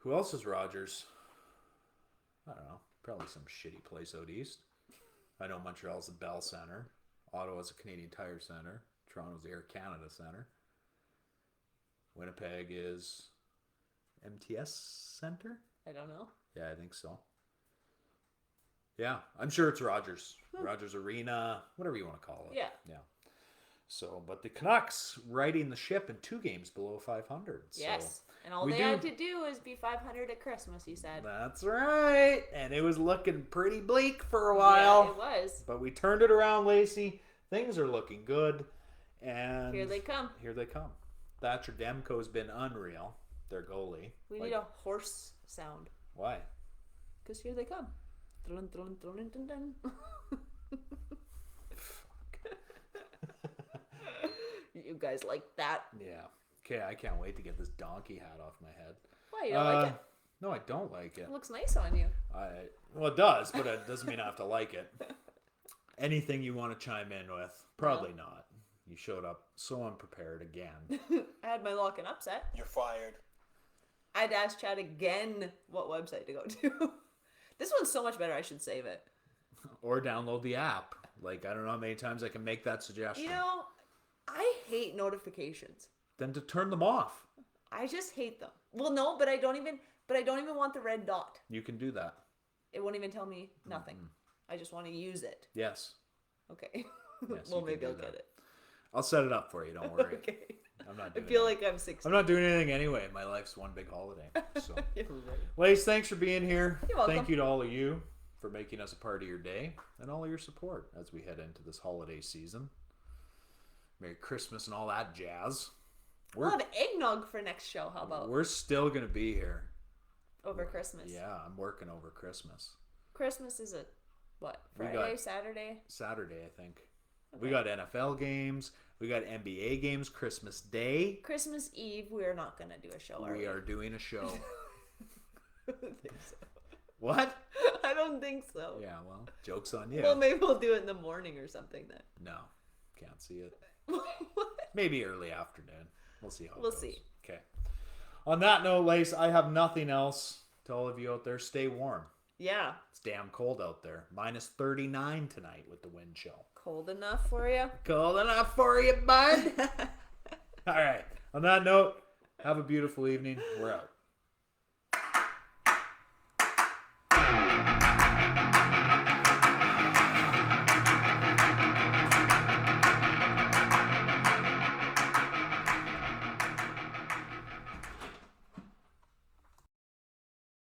[SPEAKER 1] Who else is Rogers? I don't know. Probably some shitty place out east. I know Montreal's the Bell Center. Ottawa's the Canadian Tire Center. Toronto's the Air Canada Center. Winnipeg is MTS Center?
[SPEAKER 2] I don't know.
[SPEAKER 1] Yeah, I think so. Yeah, I'm sure it's Rogers. Rogers Arena, whatever you want to call it.
[SPEAKER 2] Yeah.
[SPEAKER 1] Yeah. So, but the Canucks riding the ship in 2 games below 500.
[SPEAKER 2] Yes.
[SPEAKER 1] So
[SPEAKER 2] And all
[SPEAKER 1] we
[SPEAKER 2] they
[SPEAKER 1] do-
[SPEAKER 2] had to do was be 500 at Christmas, he said.
[SPEAKER 1] That's right. And it was looking pretty bleak for a while.
[SPEAKER 2] Yeah, it was.
[SPEAKER 1] But we turned it around, Lacey. Things are looking good. And
[SPEAKER 2] Here they come.
[SPEAKER 1] Here they come. Thatcher Demko's been unreal. Their goalie.
[SPEAKER 2] We need a horse sound.
[SPEAKER 1] Why?
[SPEAKER 2] Because here they come. Dun, dun, dun, dun, dun, dun. You guys like that?
[SPEAKER 1] Yeah. Okay, I can't wait to get this donkey hat off my head.
[SPEAKER 2] Why, you don't like it?
[SPEAKER 1] No, I don't like it.
[SPEAKER 2] It looks nice on you.
[SPEAKER 1] Well, it does, but it doesn't mean I have to like it. Anything you want to chime in with? Probably not. You showed up so unprepared again.
[SPEAKER 2] I had my lock and upset.
[SPEAKER 3] You're fired.
[SPEAKER 2] I'd ask Chad again what website to go to. This one's so much better, I should save it.
[SPEAKER 1] Or download the app. Like, I don't know how many times I can make that suggestion.
[SPEAKER 2] You know, I hate notifications.
[SPEAKER 1] Then to turn them off.
[SPEAKER 2] I just hate them. Well, no, but I don't even want the red dot.
[SPEAKER 1] You can do that.
[SPEAKER 2] It won't even tell me nothing. I just want to use it.
[SPEAKER 1] Yes.
[SPEAKER 2] Okay.
[SPEAKER 1] Yes,
[SPEAKER 2] Well,
[SPEAKER 1] you can
[SPEAKER 2] maybe
[SPEAKER 1] do
[SPEAKER 2] I'll
[SPEAKER 1] that.
[SPEAKER 2] get it.
[SPEAKER 1] I'll set it up for you. Don't worry.
[SPEAKER 2] Okay.
[SPEAKER 1] I'm not
[SPEAKER 2] I
[SPEAKER 1] doing
[SPEAKER 2] feel
[SPEAKER 1] anything.
[SPEAKER 2] like I'm 16.
[SPEAKER 1] I'm not doing anything anyway. My life's one big holiday. So,
[SPEAKER 2] You're right.
[SPEAKER 1] Lace, thanks for being here.
[SPEAKER 2] You're welcome.
[SPEAKER 1] Thank you to all of you for making us a part of your day and all of your support as we head into this holiday season. Merry Christmas and all that jazz.
[SPEAKER 2] We'll have eggnog for next show. How about
[SPEAKER 1] We're still going to be here.
[SPEAKER 2] over Christmas?
[SPEAKER 1] Yeah, I'm working over Christmas.
[SPEAKER 2] Christmas is what?
[SPEAKER 1] We
[SPEAKER 2] Friday,
[SPEAKER 1] got-
[SPEAKER 2] Saturday?
[SPEAKER 1] Saturday, I think. We got NFL games. We got NBA games Christmas Day.
[SPEAKER 2] Christmas Eve, we are not going to do a show, are we?
[SPEAKER 1] We are doing a show.
[SPEAKER 2] I don't think so.
[SPEAKER 1] What?
[SPEAKER 2] I don't think so.
[SPEAKER 1] Yeah, well, joke's on you.
[SPEAKER 2] Well, maybe we'll do it in the morning or something then.
[SPEAKER 1] No, can't see it.
[SPEAKER 2] What?
[SPEAKER 1] Maybe early afternoon. We'll see how it
[SPEAKER 2] We'll
[SPEAKER 1] goes.
[SPEAKER 2] see.
[SPEAKER 1] Okay. On that note, Lace, I have nothing else. To all of you out there, stay warm.
[SPEAKER 2] Yeah.
[SPEAKER 1] It's damn cold out there. Minus 39 tonight with the wind chill.
[SPEAKER 2] Cold enough for you?
[SPEAKER 1] Cold enough for you, bud? All right. On that note, have a beautiful evening. We're out.